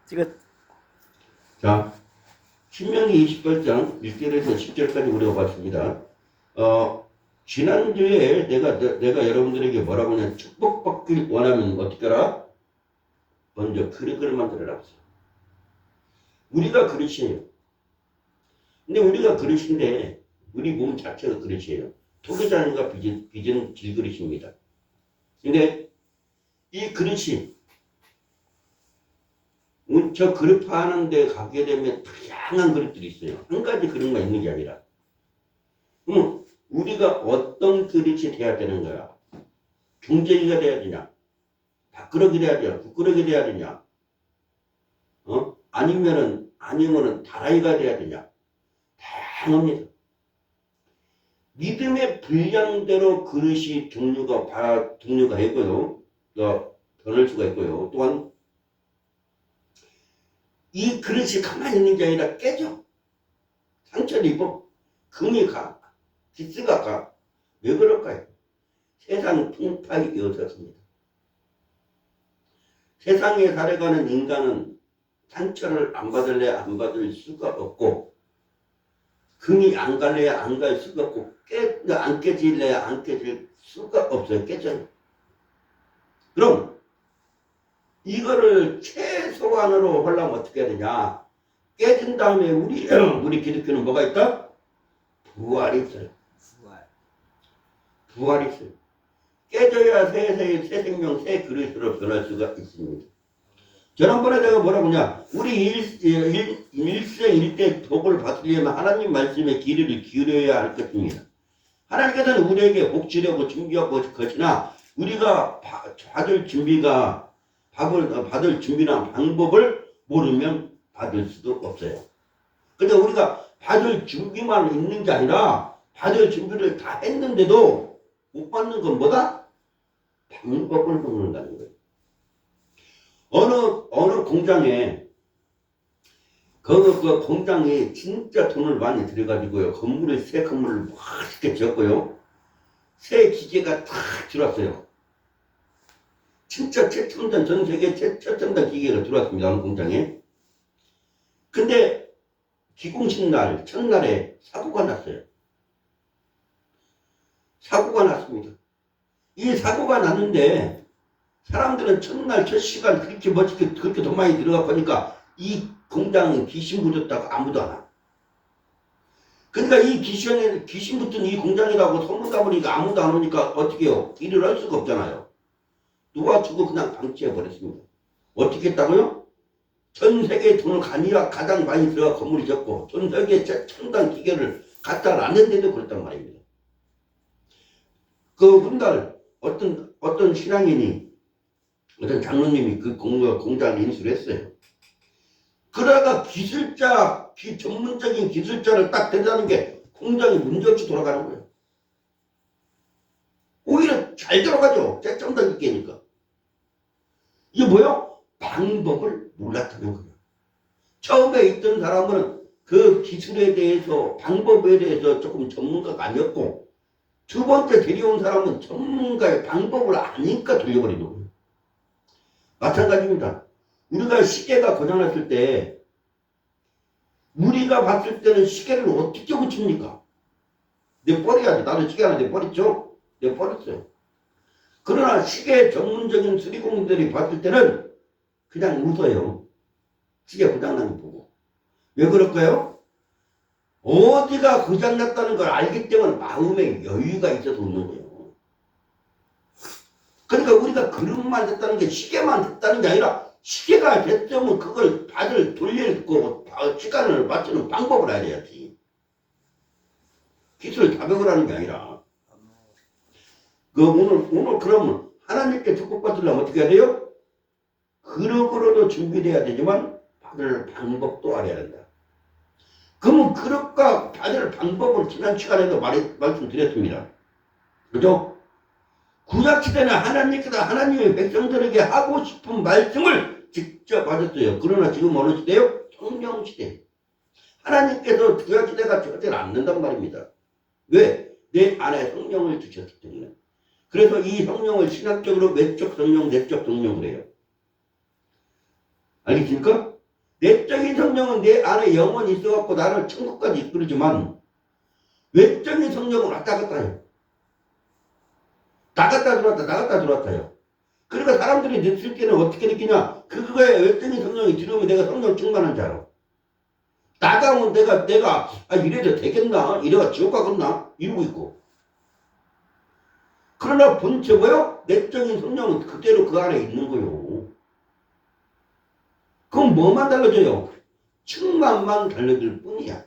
찍어. 자, 신명기 28장 1절에서 10절까지 우리가 봤습니다. 지난주에 내가 여러분들에게 뭐라고 하냐, 축복받길 원하면 어떻게 하라? 먼저 그릇을 만들어라. 우리가 그릇이에요. 근데 우리가 그릇인데 우리 몸 자체가 그릇이에요. 토기장과 빚은 질그릇입니다. 근데 이 그릇이 저 그릇 파는 데 가게 되면 다양한 그릇들이 있어요. 한 가지 그릇만 있는 게 아니라. 그럼 우리가 어떤 그릇이 돼야 되는 거야? 중재기가 돼야 되냐? 밥그릇이 돼야 되냐? 국그릇이 돼야 되냐? 아니면은 다라이가 돼야 되냐? 다양합니다. 믿음의 분량대로 그릇이 종류가 있고요. 변할 수가 있고요. 또한 이 그릇이 가만히 있는 게 아니라 깨져. 상처를 입어. 금이 가. 기스가 가. 왜 그럴까요? 세상 풍파에 이어졌습니다. 세상에 살아가는 인간은 상처를 안 받을래 안 받을 수가 없고, 금이 안 갈래 안 갈 수가 없고, 안 깨질래 안 깨질 수가 없어요. 깨져요. 그럼 이거를 최소한으로 하려면 어떻게 해야 되냐? 깨진 다음에 우리 기독교는 뭐가 있다? 부활이 있어요. 부활이 있어요. 깨져야 새 생명, 새 그릇으로 변할 수가 있습니다. 지난번에 내가 뭐라고 하냐? 우리 일생일대 복을 받으려면 하나님 말씀에 귀를 기울여야 할 것입니다. 하나님께서는 우리에게 복 주려고 준비하고 것이나 우리가 받을 준비나 방법을 모르면 받을 수도 없어요. 근데 우리가 받을 준비만 있는 게 아니라 받을 준비를 다 했는데도 못 받는 건 뭐다? 방법을 모른다는 거예요. 어느 공장에 그 공장이 진짜 돈을 많이 들여가지고요. 새 건물을 멋있게 지었고요. 새 기계가 다 들어왔어요. 진짜 최첨단, 전 세계 최첨단 기계가 들어왔습니다. 어느 공장에. 근데 기공식 날, 첫날에 사고가 났어요. 사고가 났습니다. 이 사고가 났는데 사람들은 첫날, 첫 시간 그렇게 멋지게 그렇게 돈 많이 들어가 보니까 이 공장은 귀신 붙었다고 아무도 안 와. 그러니까 이 귀신 붙은 이 공장이라고 소문나버리니까 아무도 안 오니까 어떻게 해요? 일을 할 수가 없잖아요. 놓아주고 그냥 방치해버렸습니다. 어떻게 했다고요? 전 세계에 돈을 가장 많이 들어가 건물이 적고 전 세계에 첨단 기계를 갖다 놨는데도 그랬단 말입니다. 그 훗날 어떤 신앙인이 어떤 장로님이 그 공장을 인수를 했어요. 그러다가 전문적인 기술자를 딱 대단한 게 공장이 문제없이 돌아가는 거예요. 오히려 잘 돌아가죠. 최첨단 기계니까. 이게 뭐요? 방법을 몰랐다는 거예요. 처음에 있던 사람은 그 기술에 대해서, 방법에 대해서 조금 전문가가 아니었고, 두 번째 데려온 사람은 전문가의 방법을 아니까 돌려버리는 거예요. 마찬가지입니다. 우리가 시계가 고장났을 때, 우리가 봤을 때는 시계를 어떻게 고칩니까? 내 버려야지. 나도 시계 하나 내 버렸죠? 내가 버렸어요. 그러나 시계 전문적인 수리공들이 봤을 때는 그냥 웃어요. 시계 고장난 거 보고. 왜 그럴까요? 어디가 고장났다는 걸 알기 때문에 마음에 여유가 있어서 웃는 거예요. 그러니까 우리가 그릇만 됐다는 게 시계만 됐다는 게 아니라 시계가 됐으면 그걸 돌리고 시간을 맞추는 방법을 알아야지. 기술 다 배우라는 게 아니라. 오늘 그러면 하나님께 축복받으려면 어떻게 해야 돼요? 그릇으로도 준비돼야 되지만 받을 방법도 알아야 된다. 그러면 그릇과 받을 방법을 지난 시간에도 말씀드렸습니다. 그죠? 구약시대는 하나님께서 하나님의 백성들에게 하고 싶은 말씀을 직접 하셨어요. 그러나 지금 어느 시대요? 성령시대. 하나님께서 구약시대가 절대로 안 된단 말입니다. 왜? 내 안에 성령을 주셨기 때문에. 그래서 이 성령을 신학적으로 외적 성령, 내적 성령을 해요. 알겠습니까? 성령은 내 안에 영원히 있어갖고 나를 천국까지 이끌지만 외적인 성령은 왔다 갔다 해요. 나갔다 들어왔다 나갔다 들어왔다요. 그러니까 사람들이 느낄 때는 어떻게 느끼냐? 그거에 외적인 성령이 들어오면 내가 성령 충만한 줄 알아. 나가면 내가 이래도 되겠나? 이래가 지옥 가겠나? 이러고 있고. 그러나 본체 뭐요? 내적인 성령은 그대로 그 안에 있는 거요. 그럼 뭐만 달라져요? 충만만 달라질 뿐이야.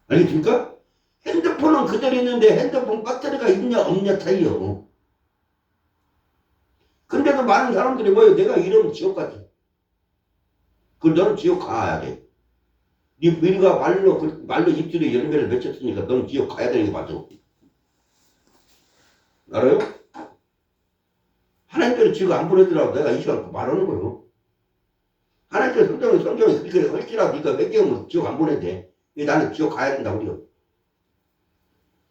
알겠습니까? 핸드폰은 그대로 있는데 핸드폰 배터리가 있냐 없냐 차이요. 근데도 많은 사람들이 뭐예요? 내가 이러면 지옥 가지. 그럼 너는 지옥 가야 돼. 네 미리가 말로 입술에 열매를 맺혔으니까 너는 지옥 가야 되는 게 맞아. 알아요? 하나님께서 지옥 안 보내더라고 내가 이 시간 말하는 거예요. 하나님께서 성경에 그렇게 할지라도 네가 회개하면 지옥 안 보내대. 나는 지옥 가야 된다고 그래요.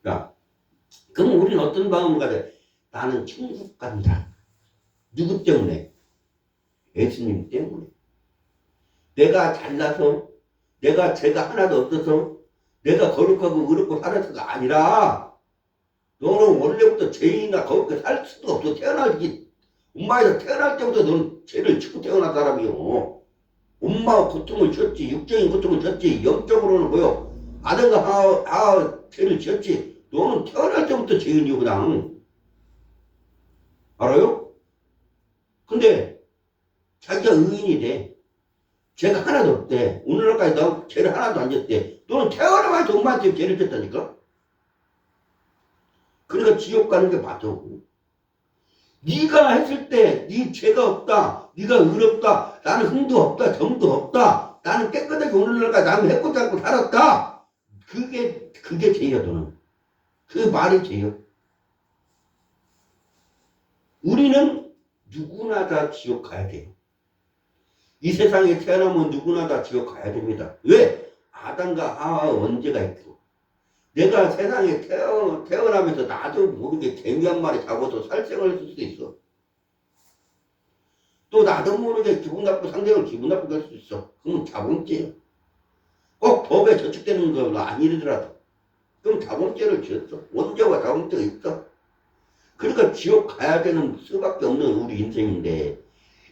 야, 그럼 우리는 어떤 마음을 가져? 나는 천국 간다. 누구 때문에? 예수님 때문에. 내가 잘나서, 내가 죄가 하나도 없어서, 내가 거룩하고 의롭고 살아서가 아니라, 너는 원래부터 죄인이나 거룩하게 살 수도 없어. 엄마에서 태어날 때부터 너는 죄를 짓고 태어난 사람이요. 엄마가 고통을 줬지. 육적인 고통을 줬지. 영적으로는 뭐요? 아담과 하와 죄를 지었지. 너는 태어날 때부터 죄인이요, 그냥. 알아요? 근데 자기가 의인이 돼. 죄가 하나도 없대. 오늘날까지 너 죄를 하나도 안 졌대. 너는 태어나면서 엄마한테 죄를 졌다니까? 그러니까 지옥 가는 게 맞아. 네가 했을 때 네 죄가 없다. 네가 의롭다. 나는 흠도 없다. 점도 없다. 나는 깨끗하게 오늘날까지 남을 해코지 않고 살았다. 그게 죄야, 너는. 그 말이 죄야. 우리는 누구나 다 지옥 가야 돼요. 이 세상에 태어나면 누구나 다 지옥 가야 됩니다. 왜? 아담과 하와의 원죄가 있고 내가 세상에 태어나면서 나도 모르게 개미 한 마리 잡아서 살생을 할 수도 있어. 또 나도 모르게 기분 나쁘고 상대방을 기분 나쁘게 할 수 있어. 그건 자본죄야. 꼭 법에 저축되는 건 아니더라도 그럼 자본죄를 지었어. 원죄와 자본죄가 있어. 그러니까 지옥 가야 되는 수밖에 없는 우리 인생인데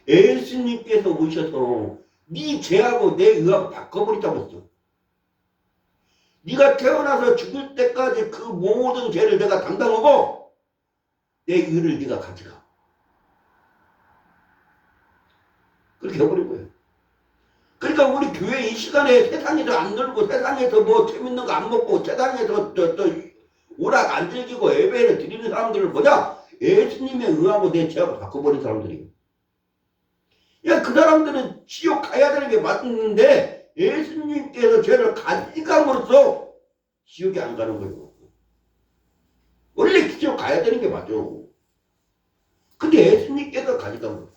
예수님께서 오셔서 네 죄하고 내 의하고 바꿔버리자고 했어. 네가 태어나서 죽을 때까지 그 모든 죄를 내가 담당하고 내 의를 네가 가져가. 그렇게 해버린 거예요. 그러니까 우리 교회 이 시간에 세상에서 안 놀고 세상에서 뭐 재밌는 거 안 먹고 세상에서 오락 안 즐기고 예배를 드리는 사람들은 뭐냐? 예수님의 의하고 내 죄하고 바꿔버린 사람들이에요. 야, 그 사람들은 지옥 가야 되는 게 맞는데 예수님께서 죄를 가져감으로써 지옥에 안 가는 거예요. 원래 지옥 가야 되는 게 맞아. 근데 예수님께서 가져가면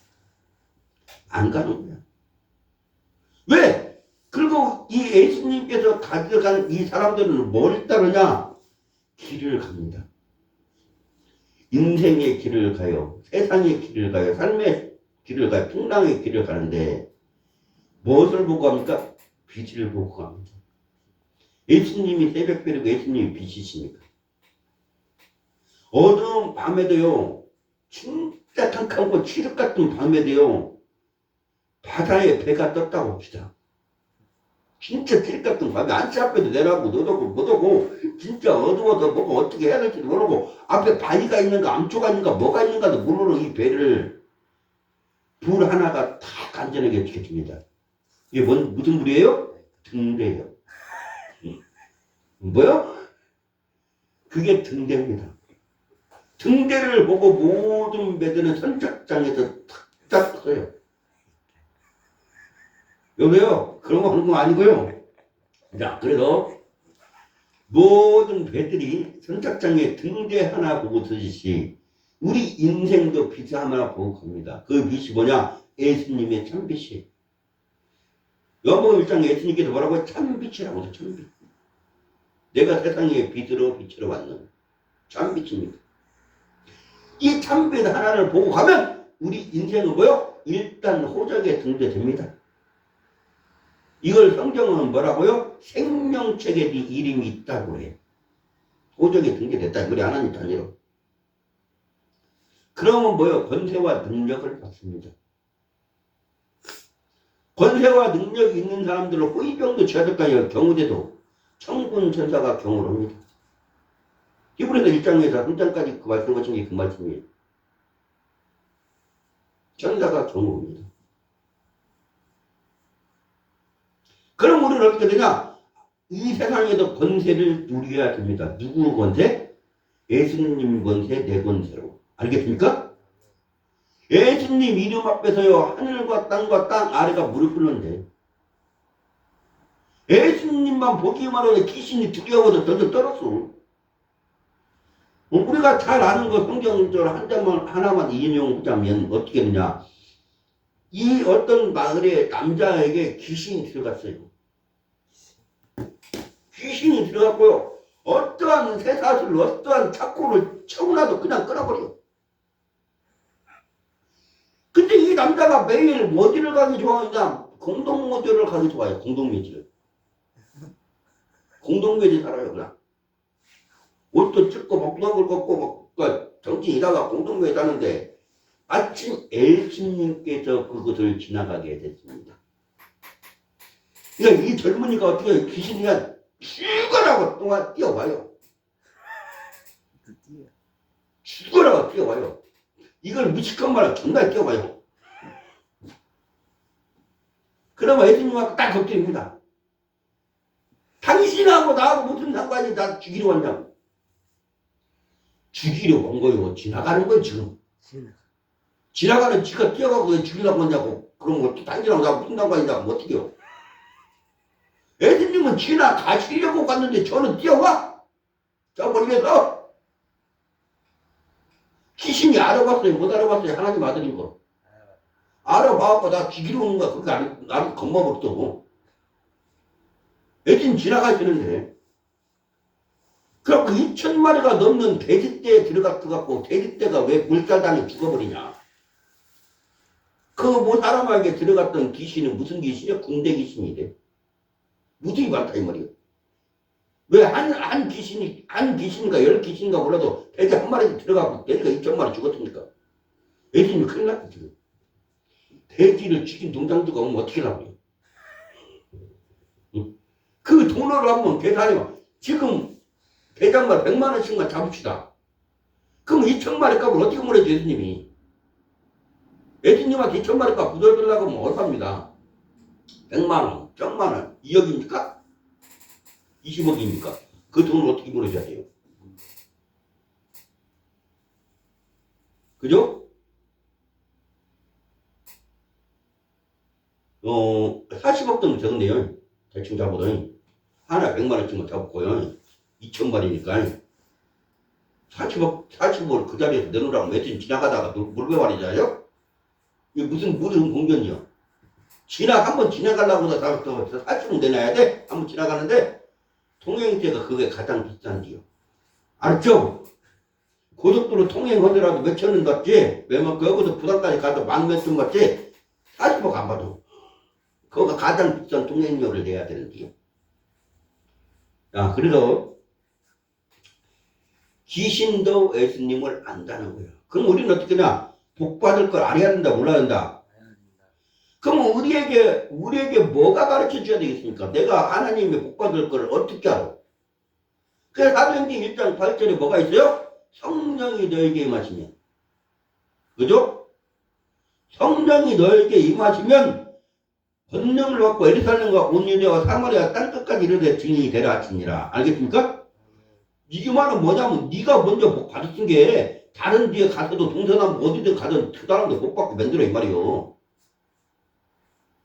안 가는 거야. 왜? 그리고 이 예수님께서 가져간 이 사람들은 뭘 따르냐? 길을 갑니다. 인생의 길을 가요. 세상의 길을 가요. 삶의 길을 가요. 풍랑의 길을 가는데 무엇을 보고 합니까? 빛을 보고 갑니다. 예수님이 새벽별이고 예수님이 빛이십니까? 어두운 밤에도요. 진짜 캄캄하고 칠흑 같은 밤에도요. 바다에 배가 떴다고 봅시다. 진짜 칠흑 같은 밤에 안치 앞에도 내려가고 못오고 진짜 어두워서 뭐가 어떻게 해야 될지도 모르고 앞에 바위가 있는가 암초가 있는가 뭐가 있는가도 모르는 이 배를 불 하나가 탁 안전하게 지켜줍니다. 이게 무슨 불이에요? 등대예요. 뭐요? 그게 등대입니다. 등대를 보고 모든 배들은 선착장에서 탁탁 서요. 여보세요? 그런 거 하는 거 아니고요. 자, 그래서 모든 배들이 선착장에 등대 하나 보고 서듯이 우리 인생도 빛 하나 보고 갑니다. 그 빛이 뭐냐? 예수님의 참빛이. 요한복음 1장 예수님께서 뭐라고? 참빛이라고 해서 참빛. 내가 세상에 빛으로 비추러 왔는 참빛입니다. 이 참빛 하나를 보고 가면 우리 인생은 뭐요? 일단 호적에 등재됩니다. 이걸 성경은 뭐라고요? 생명책에 네 이름이 있다고 해. 도적에 등재됐다. 그래 하나님 단위로. 그러면 뭐요? 권세와 능력을 받습니다. 권세와 능력이 있는 사람들은 호위병도 취하될까요? 경우대도 천군 천사가 경호를 합니다. 히브리서 1장에서 3장까지 그 말씀 거친 게 그 말씀이에요. 천사가 경호합니다. 그럼 우리는 어떻게 되냐? 이 세상에도 권세를 누려야 됩니다. 누구 권세? 예수님 권세, 내 권세로. 알겠습니까? 예수님 이름 앞에서요, 하늘과 땅 아래가 무릎 꿇는데, 예수님만 보기만 해도 귀신이 두려워서 덜덜 떨었어. 우리가 잘 아는 거 성경절 하나만 인용하자면 어떻게 되냐. 이 어떤 마을의 남자에게 귀신이 들어갔어요. 귀신이 들어갔고요. 어떠한 쇠사슬, 어떠한 차코를 쳐고나도 그냥 끊어버려. 근데 이 남자가 매일 어디를 가기 좋아하냐? 공동묘지를 가기 좋아해요. 공동묘지를. 공동묘지 살아요, 그냥. 옷도 찢고, 목동을 걷고, 정신 일하가 공동묘지 사는데, 마침 예수님께서 그것을 지나가게 됐습니다. 그러니까 이 젊은이가 어떻게 귀신이야? 죽어라고 동안 뛰어와요. 죽어라고 뛰어와요. 이걸 무식한 말로 정말 뛰어와요. 그러면 예수님하고 딱 겹쳐입니다. 당신하고 나하고 무슨 상관이 나 죽이러 왔냐고. 죽이려 온 거요. 지나가는 거예요, 지금. 지나가는 지가 뛰어가고 왜 죽이려고 하냐고. 그럼 뭐 당신하고 나 무슨 상관이냐고. 어떻게 해요? 예수님은 지나가시려고 갔는데 저는 뛰어와? 저 멀리서? 귀신이 알아봤어요? 못 알아봤어요? 하나님 아들인 거. 알아봐갖고 나 죽이러 오는 거야. 그게 나를 겁먹었다고. 예수님 지나가시는데. 그럼 그 2,000마리가 넘는 돼지떼에 들어갔고 돼지떼가 왜 물살당해 죽어버리냐. 그 뭐 사람에게 들어갔던 귀신은 무슨 귀신이야? 군대 귀신이래. 무수히 많다 이 말이야. 왜 한 귀신인가 10귀신인가 몰라도 돼지 한 마리 들어가고 돼지가 2,000마리 죽었으니까. 예수님이 큰일 났지 지금. 돼지를 죽인 동장주가 오면 어떻게 하려고요? 그 돈으로 한번 계산해봐. 지금 대장만 100만원씩만 잡읍시다. 그럼 2,000마리 값을 어떻게 물어야지 예수님이? 예수님한테 2,000마리 값 부숴주려고 하면 어렵습니다. 100만원, 1,000만원, 2억입니까? 20억입니까? 그 돈을 어떻게 물어줘야 돼요? 그죠? 40억 정도 적은데요. 대충 잡아도 하나 100만원씩만 잡고요. 2,000마리니까 40억을 그 자리에서 내놓으라고 며칠 지나가다가 물배말이잖아요? 이게 무슨 공견이요? 한번 지나가려고 해서 40억 내놔야 돼? 한번 지나가는데 통행세가 그게 가장 비싼데요. 알았죠? 고속도로 통행하더라도 몇천 원 받지? 왜냐면 여기서 부산까지 가도 10,000몇 원 받지? 40억 안 받아. 그거가 가장 비싼 통행료를 내야 되는데요. 자, 그래서 귀신도 예수님을 안다는 거예요. 그럼 우리는 어떻게 하냐? 복 받을 걸 알아야 된다, 몰라야 된다? 그럼 우리에게 뭐가 가르쳐 줘야 되겠습니까? 내가 하나님의 복 받을 걸 어떻게 알아? 그래서 사도행전 1장 8절에 뭐가 있어요? 성령이 너에게 임하시면. 그죠? 성령이 너에게 임하시면 권능을 받고 예루살렘과 온 유대와 사마리아 땅끝까지 이르되 증인이 되라 하시니라. 알겠습니까? 이게 말은 뭐냐면 네가 먼저 복 받았은 게 다른 데에 가서도 동서남 어디든 가든 그 사람도 복 받고 만들어 이 말이요.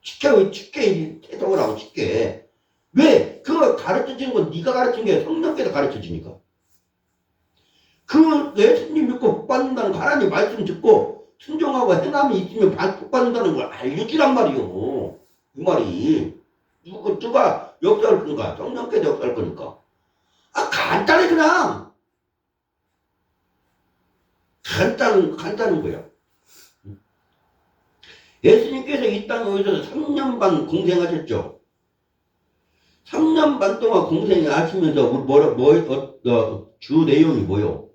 쉽게 해석을 하고 쉽게. 왜? 그거 가르쳐주는 건 네가 가르친 게 성령께서 가르쳐주니까. 그 예수님 믿고 복 받는다는 거 하나님 말씀 듣고 순종하고 행함이 있으면 복 받는다는 걸 알려주란 말이요. 이 말이. 누가 역사할 거니까 성령께서 역사할 거니까. 간단해 그냥. 간단한 거야. 예수님께서 이 땅에 오셔서 3년 반 공생하셨죠. 3년 반 동안 공생이 하시면서 주 내용이 뭐요?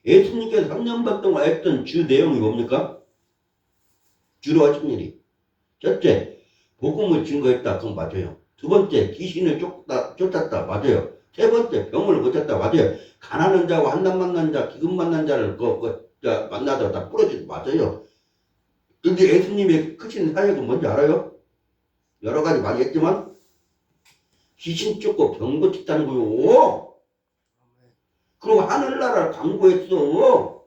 예수님께서 3년 반 동안 했던 주 내용이 뭡니까? 주로 하신 일이. 첫째, 복음을 증거했다. 그건 맞아요. 두 번째, 귀신을 쫓았다. 맞아요. 세 번째, 병을 고쳤다. 맞아요. 가난한 자와 한난 만난 자, 기금 만난 자를 만나다 다 부러지다. 맞아요. 근데 예수님의 크신 사역은 뭔지 알아요? 여러 가지 많이 했지만 귀신 쫓고 병 고쳤다는 거요. 그리고 하늘나라를 강구했어.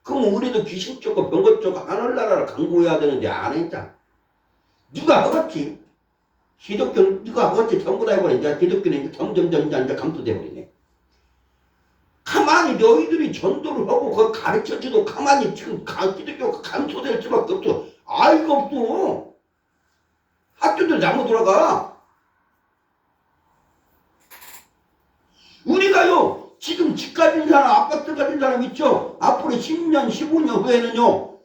그럼 우리도 귀신 쫓고 병 고쳤고 하늘나라를 강구해야 되는데 안 했잖아. 누가 하겠지? 기독교는 누가 하겠지? 전부 다 해버리네. 이제 기독교는 이제 점점점 이제 감소돼버리네. 가만히 너희들이 전도를 하고 그걸 가르쳐줘도 가만히 지금 기독교가 감소될 수밖에 없어. 아이가 없어. 학교들 잘못 돌아가. 우리가요, 지금 집 가진 사람, 아파트 가진 사람 있죠? 앞으로 10년, 15년 후에는요,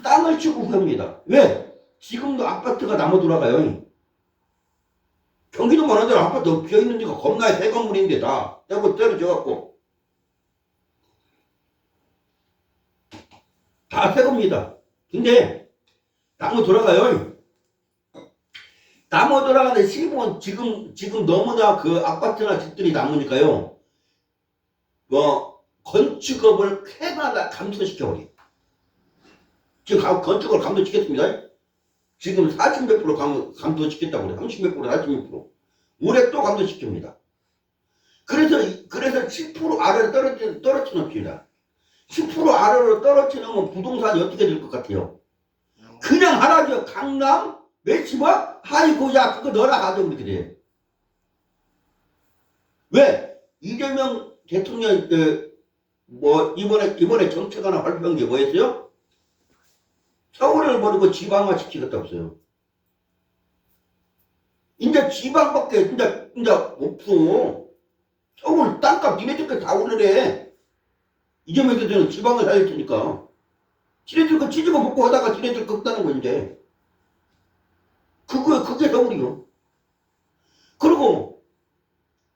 땅을 치고 구합니다. 왜? 지금도 아파트가 남아 돌아가요. 경기도 많은 데는 아파트 비어있는 데가 겁나 새 건물인데 다 때려져갖고. 다 새 겁니다. 근데, 남아 돌아가요. 남아 돌아가는데 지금 너무나 그 아파트나 집들이 남으니까요. 건축업을 해마다 감소시켜버려. 지금 건축을 감소시켰습니다. 지금 40 몇 프로 감소시켰다고 그래. 30 몇 프로, 40 몇 프로. 올해 또 감소시킵니다. 그래서 10% 아래로 떨어져 놓습니다. 10% 아래로 떨어져 놓으면 부동산이 어떻게 될 것 같아요? 그냥 하나죠. 강남, 매치마, 아이고, 야, 그거 너라 가져, 그렇게 돼. 왜? 이재명 대통령, 이번에 정책 하나 발표한 게 뭐였어요? 서울을 버리고 지방화 시키겠다 없어요. 이제 지방밖에, 이제 없어. 서울 땅값 니네들까지 다 오르래. 이재명 대통령 지방을 살릴 테니까. 지네들 그 치즈고 먹고 하다가 지네들 걷다는 거, 이제. 그게 서울이요. 그리고,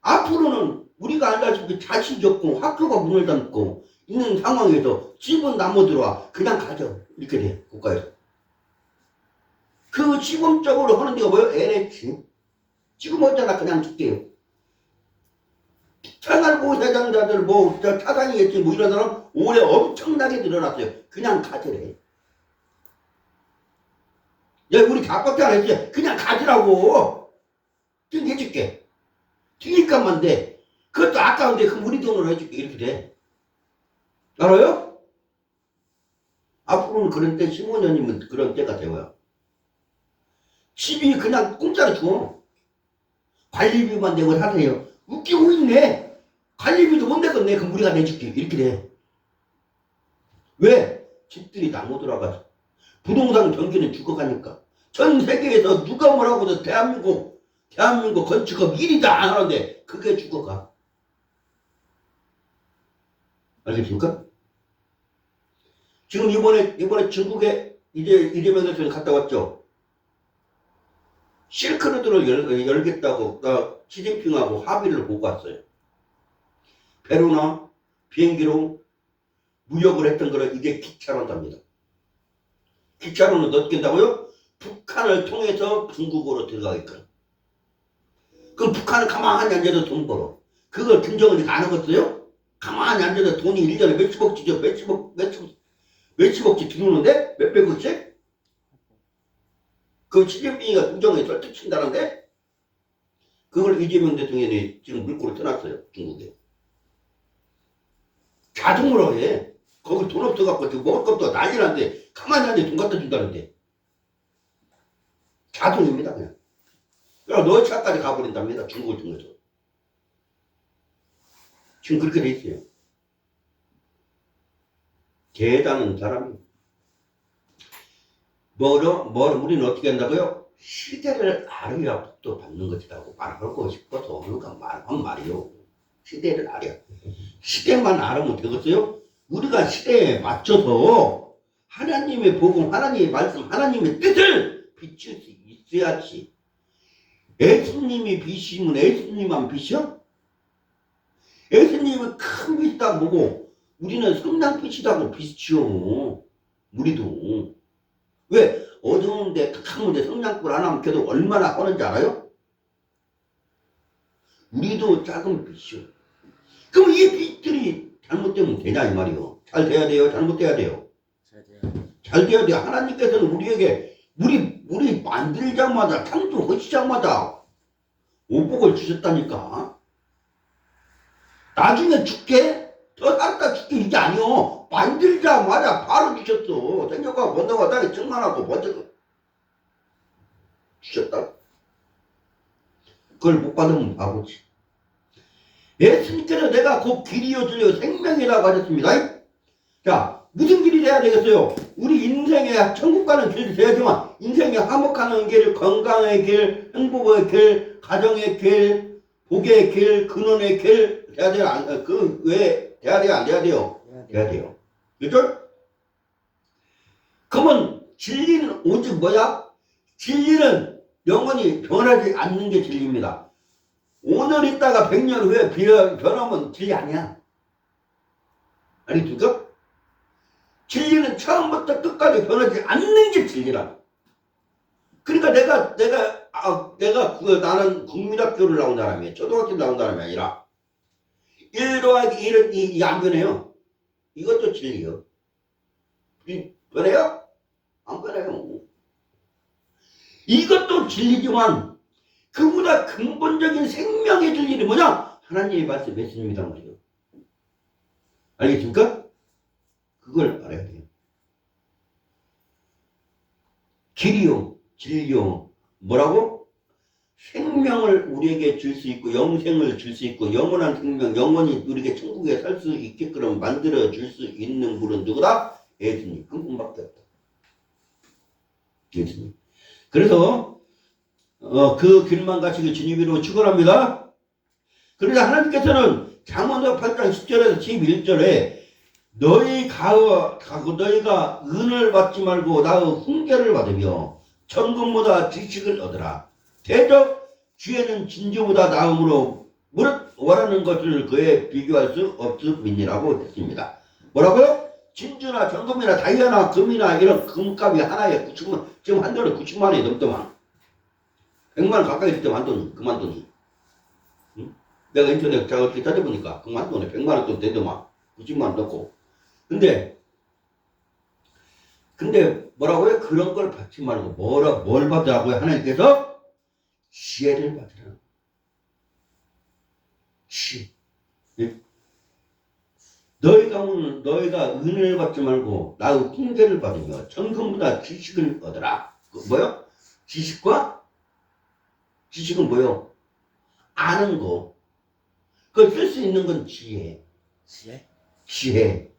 앞으로는 우리가 알다시피 자식이 없고 학교가 문을 닫고 있는 상황에서 집은 남아 들어와. 그냥 가져. 이렇게 돼, 국가에서. 그 시범적으로 하는 데가 뭐예요? LH. 지금 어쩌나 그냥 줄게요. 생활보호대상자들 타산이겠지 이런 사람 올해 엄청나게 늘어났어요. 그냥 가지래. 야, 우리 아빠한테 안 했지? 그냥 가지라고. 해줄게. 튀니까만 돼. 그것도 아까운데 그럼 우리 돈으로 해줄게. 이렇게 돼. 알아요? 앞으로는 그런 때 15년이면 그런 때가 되고요. 집이 그냥 공짜로 줘. 관리비만 내고 사세요. 웃기고 있네. 관리비도 못 내겠네. 그럼 우리가 내줄게. 이렇게 돼. 왜? 집들이 다 못 돌아가서. 부동산 경기는 죽어가니까. 전 세계에서 누가 뭐라고 해도 대한민국 건축업 1위도 안 하는데 그게 죽어가. 알겠습니까? 지금 이번에 중국에 이재명 대통령이 갔다 왔죠. 실크로드를 열겠다고 시진핑하고 합의를 보고 왔어요. 배로나 비행기로 무역을 했던 거를 이제 기차로 한답니다. 기차로는 어떻게 한다고요? 북한을 통해서 중국으로 들어가게끔. 그럼 북한은 가만히 앉아서 돈 벌어. 그걸 김정은이가 안 하겠어요? 가만히 앉아서 돈이 1년에 몇십억지죠. 몇십억지 들어오는데? 몇백억씩? 그 시진핑이가 김정은이 설득친다는데? 그걸 이재명 대통령이 지금 물꼬를 떠났어요. 중국에. 자동으로 해. 거기 돈 없어갖고 먹을 것도 난리 난데 가만히 앉아 돈 갖다 준다는데. 자동입니다, 그냥. 그럼 너 차까지 가버린답니다. 중국을 통해서. 지금 그렇게 돼 있어요. 대단한 사람이. 우리는 어떻게 한다고요? 시대를 알아야 복도 받는 것이라고 말하고 싶어서 하는가 말한 말이요. 시대를 알아야. 시대만 알으면 되겠어요? 우리가 시대에 맞춰서 하나님의 복음, 하나님의 말씀, 하나님의 뜻을 비출 수 있어야지. 예수님이 빛이면 예수님만 빛이요? 예수님은 큰 빛이다 보고 우리는 성냥빛이라고 빛이요. 우리도. 왜? 어두운데 탁한데 성냥불 안 하면 걔도 얼마나 꺼는지 알아요? 우리도 작은 빛이요. 그럼 이 빛들이 잘못되면 되냐 이 말이요. 잘 돼야 돼요? 잘못돼야 돼요? 잘 돼야 돼요. 하나님께서는 우리에게 우리 만들자마자 창조하시자마자 오복을 주셨다니까. 나중에 죽게 더 살다 죽게 이게 아니요. 만들자마자 바로 주셨어. 생명과 원자가 땅에 충만하고 먼저 주셨다. 그걸 못 받으면 바보지. 예수님께서 내가 곧 길이요 진리요 생명이라고 하셨습니다. 자, 무슨 길이 돼야 되겠어요? 우리 인생에 천국 가는 길이 돼야지만 인생에 화목하는 길, 건강의 길, 행복의 길, 가정의 길, 복의 길, 근원의 길 돼야 돼요? 그 외에 돼야 돼요? 안 돼야 돼요? 돼야 돼요. 그죠? 그러면 진리는 오직 뭐야? 진리는 영원히 변하지 않는 게 진리입니다. 오늘 있다가 100년 후에 변하면 진리 아니야. 알겠습니까? 진리는 처음부터 끝까지 변하지 않는 게 진리라. 그러니까 나는 국민학교를 나온 사람이에요. 초등학교 나온 사람이 아니라 1 더하기 1은 이게 안 변해요. 이것도 진리요. 변해요? 안 변해요. 이것도 진리지만 그보다 근본적인 생명의 진리는 뭐냐? 하나님의 말씀했습니다 말이에요. 알겠습니까? 그걸 알아야 돼요. 길이요, 진리요, 뭐라고? 생명을 우리에게 줄 수 있고 영생을 줄 수 있고 영원한 생명, 영원히 우리에게 천국에 살 수 있게끔 만들어 줄 수 있는 분은 누구다? 예수님. 한 분밖에 없다. 예수님. 그래서 그 길만 가시기 주님으로 축원합니다. 그러자 하나님께서는 잠언서 8장 10절에서 11절에 너희가 은을 받지 말고 나의 훈계를 받으며 천금보다 지식을 얻으라. 대적 주에는 진주보다 나음으로 무릇 원하는 것을 그에 비교할 수 없음이니라고 했습니다. 뭐라고요? 진주나 정금이나 다이아나 금이나 이런 금값이 하나에 90만, 지금 한 돈에 90만 원이 넘더만. 100만 원 가까이 있을 때 만돈, 그만 돈이. 응? 내가 인터넷 제가 어떻게 찾아보니까 그만 돈에 100만 원 돈 되더만. 90만 원 넣고. 근데 뭐라고요? 그런 걸 받지 말고 뭘 받으라고요? 하나님께서 지혜를 받으라. 지혜. 예? 너희가 은혜를 받지 말고 나의 훈계를 받으며 정금보다 지식을 얻으라. 뭐요? 지식은 뭐요? 아는 거. 그걸 쓸 수 있는 건 지혜. 지혜.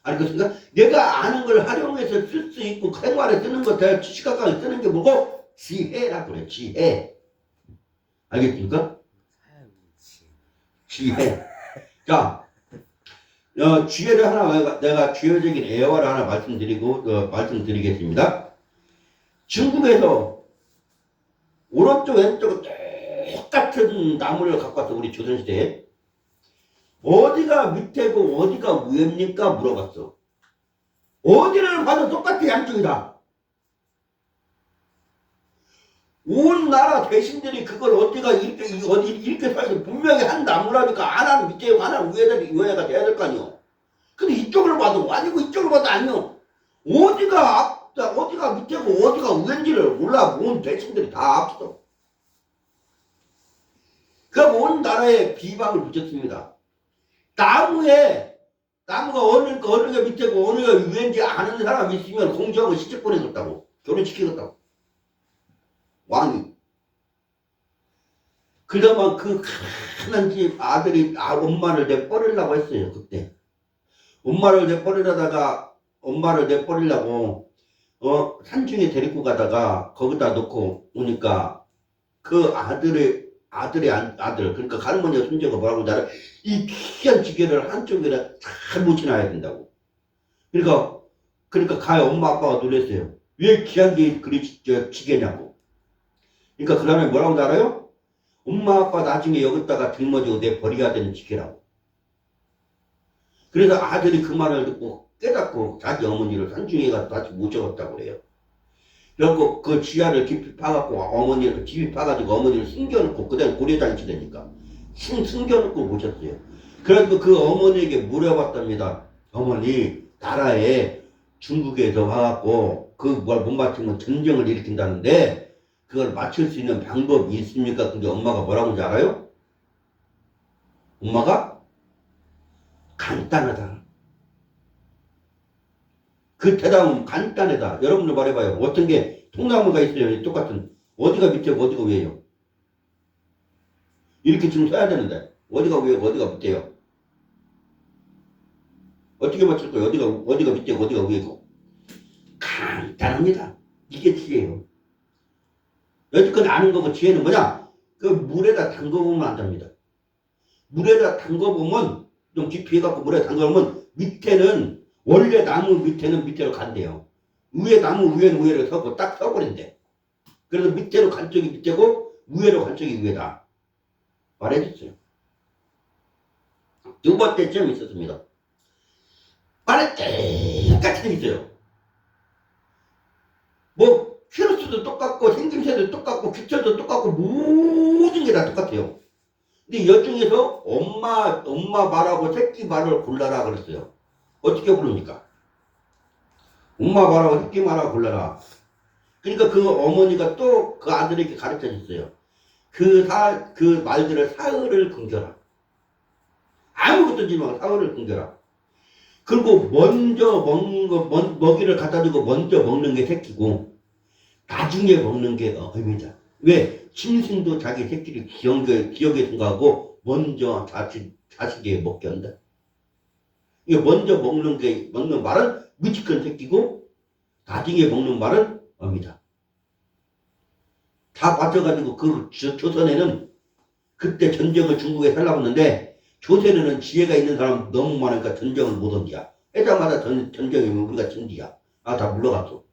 알겠습니까? 내가 아는 걸 활용해서 쓸 수 있고 생활에 쓰는 거, 내가 지식학과에 쓰는 게 뭐고? 지혜라고 그래. 지혜. 알겠습니까? 지혜. 자, 지혜를 하나, 내가 주요적인 애화를 하나 말씀드리겠습니다. 중국에서 오른쪽 왼쪽 똑같은 나무를 갖고 왔어. 우리 조선시대에. 어디가 밑에고 어디가 위입니까? 물어봤어. 어디를 봐도 똑같아. 양쪽이다. 온 나라 대신들이 그걸 어디가 이렇게 사서 분명히 한 나무라니까 하나는 밑에 하나는 위에가 돼야 될 거 아니오. 근데 이쪽을 봐도 아니고 이쪽을 봐도 아니오. 어디가 밑에고 어디가 위인지를 몰라. 온 대신들이 다 앞서. 그러니까 온 나라에 비방을 붙였습니다. 나무가 어느 게 밑에고 어느 게 위인지 아는 사람이 있으면 공주하고 시집 보내줬다고. 결혼시키겠다고. 왕이. 그러다만 그 큰한 집 아들이 엄마를 내버리려고 했어요. 그때. 엄마를 내버리려고 산중에 데리고 가다가 거기다 놓고 오니까 그 아들 그러니까 할머니와 손자가 뭐라고 하잖아. 이 귀한 지게를 한쪽에다 잘 묻혀놔야 된다고. 그러니까 가요. 엄마 아빠가 놀랬어요. 왜 귀한 게 그리 지게냐고. 그러니까 그 다음에 뭐라고 알아요? 엄마 아빠 나중에 여기다가 짊어지고 내 버려야 되는 지게라고. 그래서 아들이 그 말을 듣고 깨닫고 자기 어머니를 산중에 가서 다시 모셔갔다고 그래요. 그래갖고 그 지하를 깊이 파갖고 어머니를 깊이 파가지고 어머니를 숨겨놓고 그다음에 고려장치 되니까 숨겨놓고 모셨어요. 그래가지고 그 어머니에게 물어봤답니다. 어머니 나라에 중국에서 와갖고 그 뭘 못 맞추면 전쟁을 일으킨다는데 그걸 맞출 수 있는 방법이 있습니까? 근데 엄마가 뭐라고 하는지 알아요? 엄마가 간단하다. 그 대답은 간단하다. 여러분들 말해봐요. 어떤 게 통나무가 있어요. 똑같은. 어디가 밑에고 어디가 위에요? 이렇게 지금 써야 되는데 어디가 위에고 어디가 밑에요? 어떻게 맞출 거예요? 어디가 밑에고 어디가 위에고? 간단합니다. 이게 지혜예요. 여태껏 아는 거고 지혜는 뭐냐? 그 물에다 담궈보면 안답니다. 물에다 담궈보면 좀 깊이 해갖고 물에 담궈보면 밑에는 원래 나무 밑에는 밑으로 간대요. 위에 나무 위에는 위로 서고 딱 서버린대. 그래서 밑으로 간 쪽이 밑에고 위로 간 쪽이 위에다. 말해줬어요. 두 번째 시험이 있었습니다. 말에 똑같이 생겼어요. 뭐 키로수도 똑같고 생김새도 똑같고 기철도 똑같고 모든 게 다 똑같아요. 근데 여중에서 엄마 말하고 새끼 말을 골라라 그랬어요. 어떻게 부릅니까? 엄마 말하고 새끼 말하고 골라라. 그러니까 그 어머니가 또 그 아들에게 가르쳐 줬어요. 그 말들을 사흘을 금겨라. 아무것도 지지 말고 사흘을 금겨라. 그리고 먼저 먹는 거, 먹이를 갖다 주고 먼저 먹는 게 새끼고, 나중에 먹는 게 어미다. 왜? 짐승도 자기 새끼를 기억에 생각하고, 먼저 자식에게 먹게 한다. 이게 먼저 먹는 말은 무지큰 새끼고, 나중에 먹는 말은 어미다. 다 맞춰가지고 그 조선에는 그때 전쟁을 중국에 살라고 했는데 조선에는 지혜가 있는 사람 너무 많으니까 전쟁을 못 온디야. 해자마자 전쟁이면 우리가 진디야. 아, 다 물러갔어.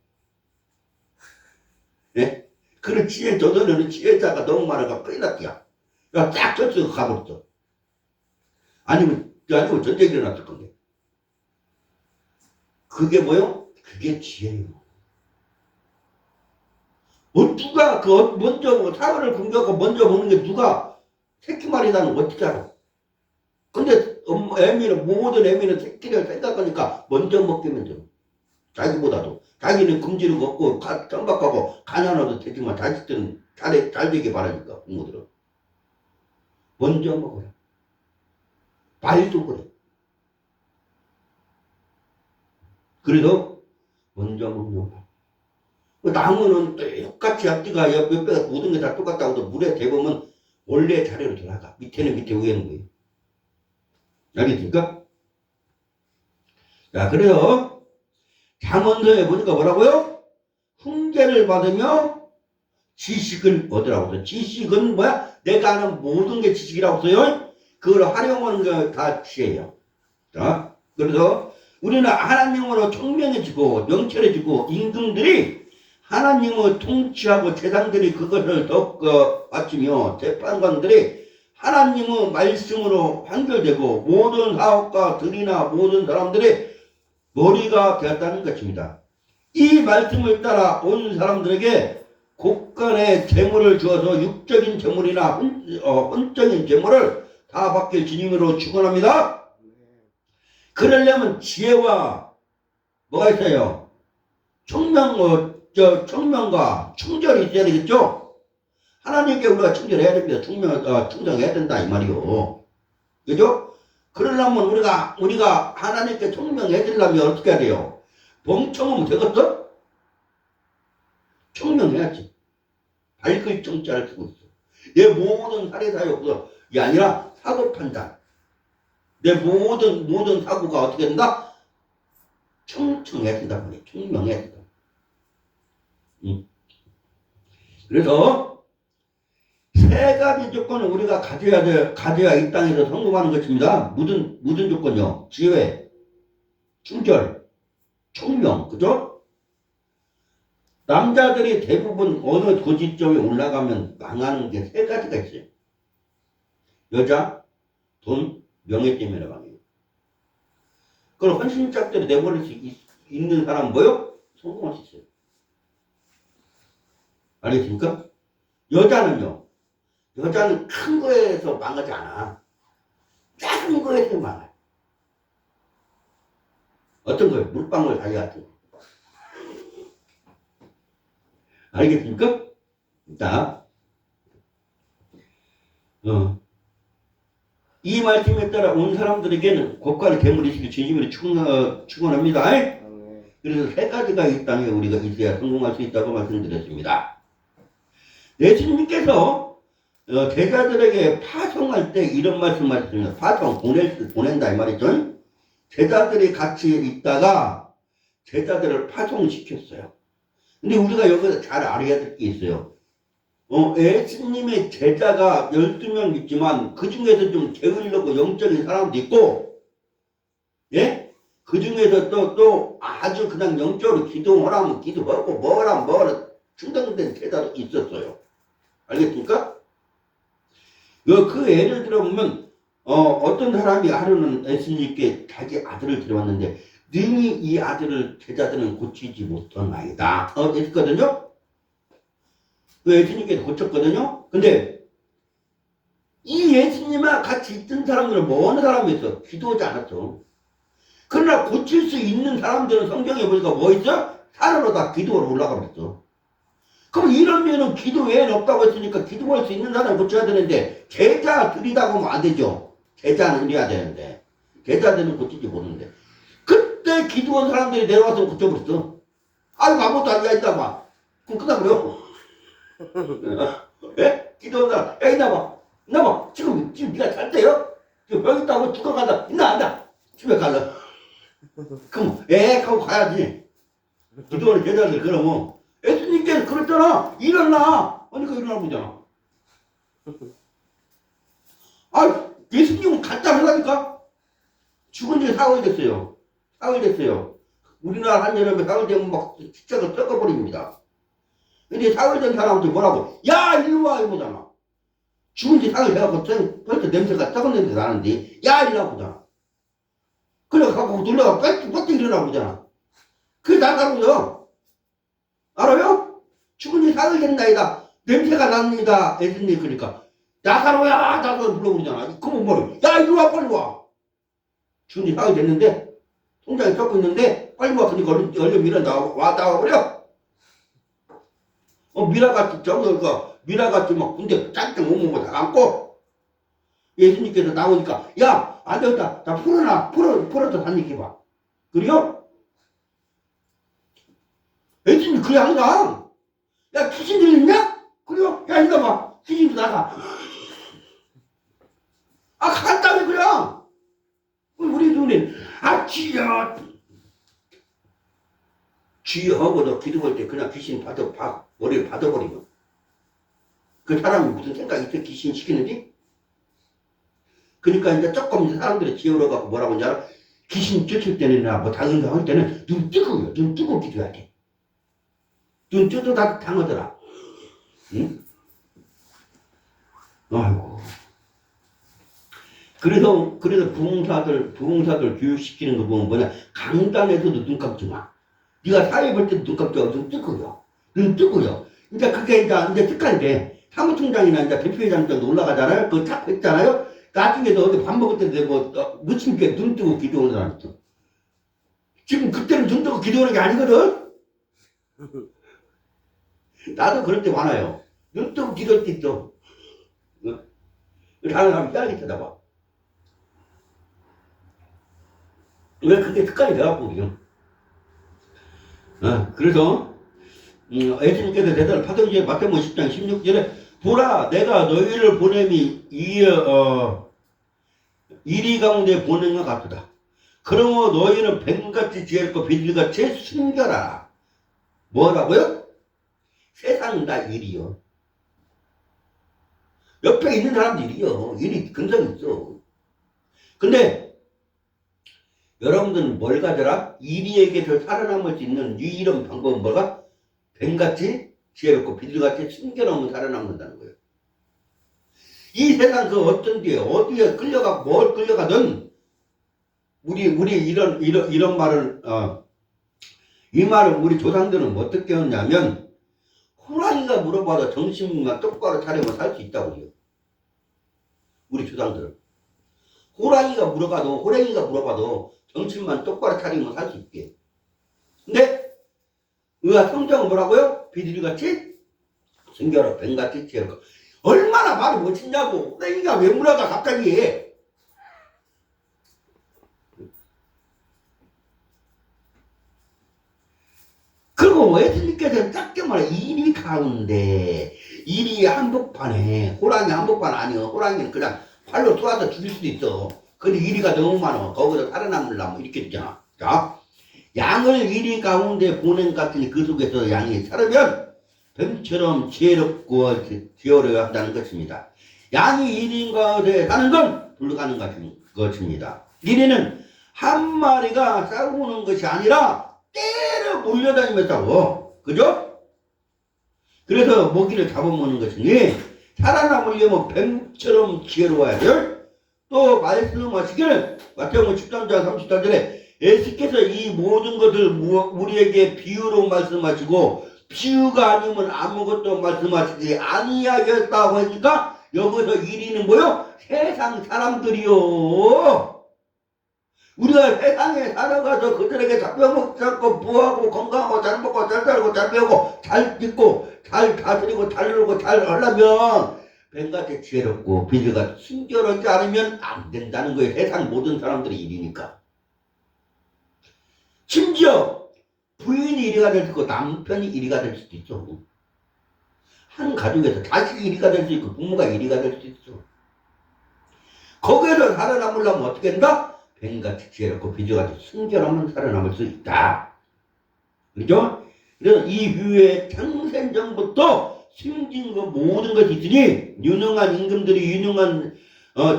예? 그런 조선에는 지혜자가 너무 많으니까 큰일 났디야. 야, 딱 쳤어, 가버렸어. 아니면 전쟁이 일어났을 건데. 그게 뭐요? 그게 지혜예요. 누가 먼저 사과를 공격하고 먼저 먹는 게 누가 새끼 말이라는 걸 어떻게 알아? 근데 모든 애미는 새끼를 생각하니까 먼저 먹기면 좀 자기보다도 자기는 금지를 먹고 천박하고 가난해도 되지만 자식들은 잘 되게 바라니까 부모들은 먼저 먹어라. 말도 그래. 그래서 먼저 먹는 거야. 나무는 똑같이 앞뒤가 옆에가 모든 게 다 똑같다고 해도 물에 대보면 원래 자리로 돌아가. 밑에는 밑에 위에는 거예요. 알겠습니까? 자, 그래요. 잠언서에 보니까 뭐라고요? 훈계를 받으며 지식을 얻으라고 해서 지식은 뭐야? 내가 아는 모든 게 지식이라고 해서요. 그걸 활용하는 게 다 지혜예요. 자, 그래서 우리는 하나님으로 총명해지고 명철해지고 임금들이 하나님을 통치하고 재상들이 그것을 맞추며 재판관들이 하나님의 말씀으로 판결되고 모든 사업가들이나 모든 사람들이 머리가 되었다는 것입니다. 이 말씀을 따라 온 사람들에게 곳간의 재물을 주어서 육적인 재물이나 혼적인 재물을 다 받길 주님으로 축원합니다. 그러려면 지혜와 뭐가 있어요? 청명과 충절이 있어야 되겠죠? 하나님께 우리가 충절해야 됩니다. 충성해야 된다 이 말이요. 그죠? 그러려면 우리가 하나님께 청명해지려면 어떻게 해야 돼요? 멍청하면 되겠어? 청명해야지. 밝을 정자를 쓰고 있어. 내 모든 사례사역이 아니라 사고 판단. 내 모든 사고가 어떻게 된다? 청청해야 된다 말이야. 청명해야 된다. 그래서 세 가지 조건을 우리가 가져야 이 땅에서 성공하는 것입니다. 무슨 조건이요? 지혜, 충절, 총명, 그죠? 남자들이 대부분 어느 고지점에 올라가면 망하는 게 세 가지가 있어요. 여자, 돈, 명예 때문에 망해요. 그걸 헌신짝대로 내버릴 수 있는 사람은 뭐요? 성공할 수 있어요. 알겠습니까? 여자는요. 여자는 큰 거에서 망하지 않아. 작은 거에서 망해. 어떤 거예요? 물방울 다리 같은 거. 알겠습니까? 자, 이 말씀에 따라 온 사람들에게는 고가를 괴물이시기 진심으로 축원합니다. 그래서 세 가지가 이 땅에 우리가 있어야 성공할 수 있다고 말씀드렸습니다. 예수님께서 제자들에게 파송할 때 이런 말씀하셨습니다. 파송, 보낸다 이 말이죠. 제자들이 같이 있다가 제자들을 파송시켰어요. 근데 우리가 여기서 잘 알아야 될 게 있어요. 예수님의 제자가 12명 있지만 그 중에서 좀 게을르고 영적인 사람도 있고, 예? 그 중에서 또 아주 그냥 영적으로 기도하라면 기도하고 뭐라면 뭐라 충당된 제자도 있었어요. 알겠습니까? 그 예를 들어보면 어떤 사람이 하루는 예수님께 자기 아들을 데려왔는데 능히 이 아들을 제자들은 고치지 못하나이다. 했거든요. 그 예수님께서 고쳤거든요. 근데 이 예수님과 같이 있던 사람들은 뭐 어느 사람이 있어? 기도하지 않았어. 그러나 고칠 수 있는 사람들은 성경에 보니까 뭐 있어? 산으로 다 기도로 올라가 버렸어. 그럼 이러면은 기도 외에는 없다고 했으니까 기도할 수 있는 사람을 고쳐야 되는데 제자들이다 보면 안 되죠. 제자는 이래야 되는데 제자들은 고치지 못하는데 그때 기도한 사람들이 내려와서 고쳐버렸어. 아이고 아무것도 안 있다 봐. 그럼 끝나버려. 예? 기도한 사람 야 이나봐 지금 네가 잘 때요? 지금 여기 있다고 죽어간다. 인나 집에 갈라. 그럼 하고 가야지. 기도하는 제자들 그러면 예수님께서 그랬잖아. 일어나. 그러니까 일어나면 되잖아. 예수님은 갔다 하라니까. 죽은 지 사흘 됐어요. 사흘 됐어요. 우리나라 한여름에 사흘 되면 막 십자가 썩어버립니다. 근데 사흘 된 사람한테 뭐라고? 야, 일로 와! 이거잖아. 죽은 지 사흘 돼갖고 벌써 냄새가 썩은 냄새 나는데, 야, 일로 와! 보잖아. 그래, 갖고 놀라가 빽빽 일어나 보잖아. 그게 나가고요. 알아요? 죽은 지 사흘 된 나이다. 냄새가 납니다. 예수님, 그러니까. 나사로야! 나사로 불러버리잖아. 그러면 뭐래? 야, 이리 와, 빨리 와! 죽은 지 사흘 됐는데, 통장에 적고 있는데, 빨리 와. 그러니까 얼른 밀어 나와버려. 미라같이 막 군대 짱짱 오면 다 감고, 예수님께서 나오니까, 야, 안 되겠다. 나 풀어서 다니게봐. 그래요? 예수님, 그래, 항상. 야, 귀신 들렸냐? 그래요? 야, 이거 봐. 귀신도 나가. 간다며, 그래. 우리 눈에, 쥐여 하고 너 기도할 때 그냥 귀신 머리를 받아버리면. 그 사람이 무슨 생각이 있어? 귀신 시키는지? 그러니까 이제 조금 사람들이 지어러가고 뭐라고 하냐? 귀신 쫓을 때는 뭐 당근당 할 때는 눈 뜨고 기도해야 돼. 눈 뜨도 다 당하더라. 응? 아이고. 그래서 부흥사들 교육시키는 거 보면 뭐냐? 강단에서도 눈 감지 마. 네가 사회 볼 때도 눈 감지 마. 눈 뜨고요. 그러니까 그게 이제 습관이 돼. 사무총장이나 이제 대표회장 정도 올라가잖아요. 그거 딱 했잖아요. 나중에도 어디 밥 먹을 때 무침께 눈 뜨고 기도하는 사람 있어. 지금 그때는 눈 뜨고 기도하는 게 아니거든? 나도 그럴 때 많아요. 눈 뜨고 기도할 때 있어. 다른 사람 희한하게 쳐다봐. 왜 그게 습관이 돼갖고, 그죠? 그래서, 예수님께서 대단을 파송지에 마태복음 10장 16절에, 보라, 내가 너희를 보냄이, 이리 가운데 보낸 것 같다. 그러므로 너희는 뱀같이 지혜롭고 비둘기같이 순결하라. 뭐라고요? 세상은 다 일이요. 옆에 있는 사람도 일이요. 일이 근성이 있어. 근데 여러분들은 뭘 가져라? 이리에게서 살아남을 수 있는 유일한 방법은 뭐가? 뱀같이 지혜롭고 비둘기같이 숨겨놓으면 살아남는다는 거예요. 이 세상 그 어떤 데에 어디에 끌려가 뭘 끌려가든 우리 이런 말을 이 말을 우리 조상들은 어떻게 했냐면 호랑이가 물어봐도 정신만 똑바로 차리면 살 수 있다고 해요. 우리 조상들은 호랑이가 물어봐도 정신만 똑바로 차리면 살 수 있게. 근데 의학 성경은 뭐라고요? 비둘기같이 숨겨라 뱀같이 지혜롭고. 얼마나 말이 멋있냐고. 호랑이가 왜 물어가 갑자기. 그리고 예수님께서는 짧게 말해 이리 가운데 이리 한복판에 호랑이 한복판 아니요. 호랑이는 그냥 팔로 쏘아서 죽일 수도 있어. 근데 이리가 너무 많아. 거기서 살아남으려면 이렇게 되잖아. 자, 양을 이리 가운데 보낸 것 같으니 그 속에서 양이 살으면 뱀처럼 지혜롭고 기어려야 한다는 것입니다. 양이 이리 가운데 사는 건 불가능 같은 것입니다. 이리는 한 마리가 싸우는 것이 아니라 때려 몰려다니면서 그죠? 그래서 먹이를 잡아먹는 것이니 살아남으려면 뱀처럼 지혜로워야 돼. 또 말씀하시기를 마태복음 13장 30절에 예수께서 이 모든 것을 우리에게 비유로 말씀하시고 비유가 아니면 아무것도 말씀하시지 아니하겠다고 하니까 여기서 이리는 뭐요? 세상 사람들이요. 우리가 세상에 살아가서 그들에게 잡고 부하고 건강하고 잘 먹고 잘 살고 잘 배우고 잘 듣고 잘 다스리고 잘 놀고 잘 하려면 뱀같이 지혜롭고 비둘기같이 순결하지 않으면 안 된다는 거예요. 세상 모든 사람들이 일이니까. 심지어 부인이 이리가 될 수도 있고 남편이 이리가 될 수도 있어. 한 가족에서 자식이 이리가 될 수 있고 부모가 이리가 될 수도 있어. 거기에서 살아남으려면 어떻게 한다? 뱀같이 지혜롭고 비둘기같이 순결하면 살아남을 수 있다. 그렇죠? 그래서 이 후에 창생전부터 숨긴 것 모든 것이 있으니 유능한 임금들이 유능한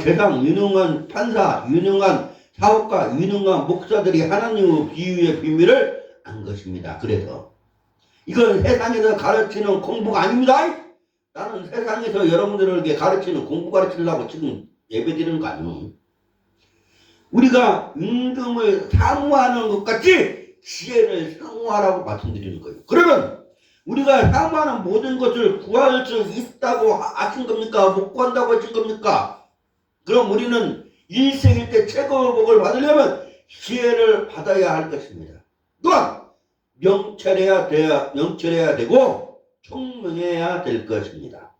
재상, 유능한 판사, 유능한 사업가, 유능한 목사들이 하나님의 비유의 비밀을 안 것입니다. 그래서 이건 세상에서 가르치는 공부가 아닙니다. 나는 세상에서 여러분들에게 가르치는 공부 가르치려고 지금 예배드리는 거 아니에요. 우리가 임금을 사모하는 것 같이 지혜를 사모하라고 말씀드리는 거예요. 그러면 우리가 사모하는 모든 것을 구할 수 있다고 하신 겁니까? 못 구한다고 하신 겁니까? 그럼 우리는 일생일 때 최고의 복을 받으려면 지혜를 받아야 할 것입니다. 또한 명철해야 되고 총명해야 될 것입니다.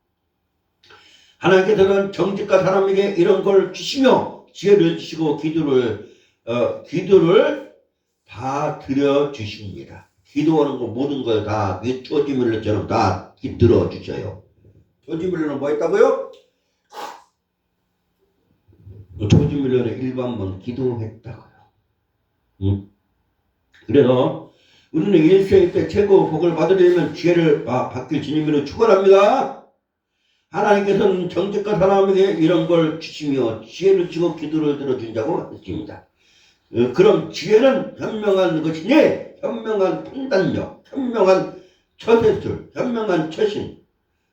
하나님께서는 정직한 사람에게 이런 걸 주시며 지혜를 주시고 기도를 다 들어주십니다. 기도하는 거 모든 걸 다 조지밀러처럼 다 들어주셔요. 조지밀러는 뭐 했다고요? 조지밀러는 일반만 기도했다고요. 그래서 우리는 일생일 때 최고 복을 받으려면 지혜를 받길 주님으로 축원합니다. 하나님께서는 정직한 사람에게 이런 걸 주시며 지혜를 주고 기도를 들어준다고 했습니다. 그럼 지혜는 현명한 것이니 현명한 판단력, 현명한 처세술, 현명한 처신,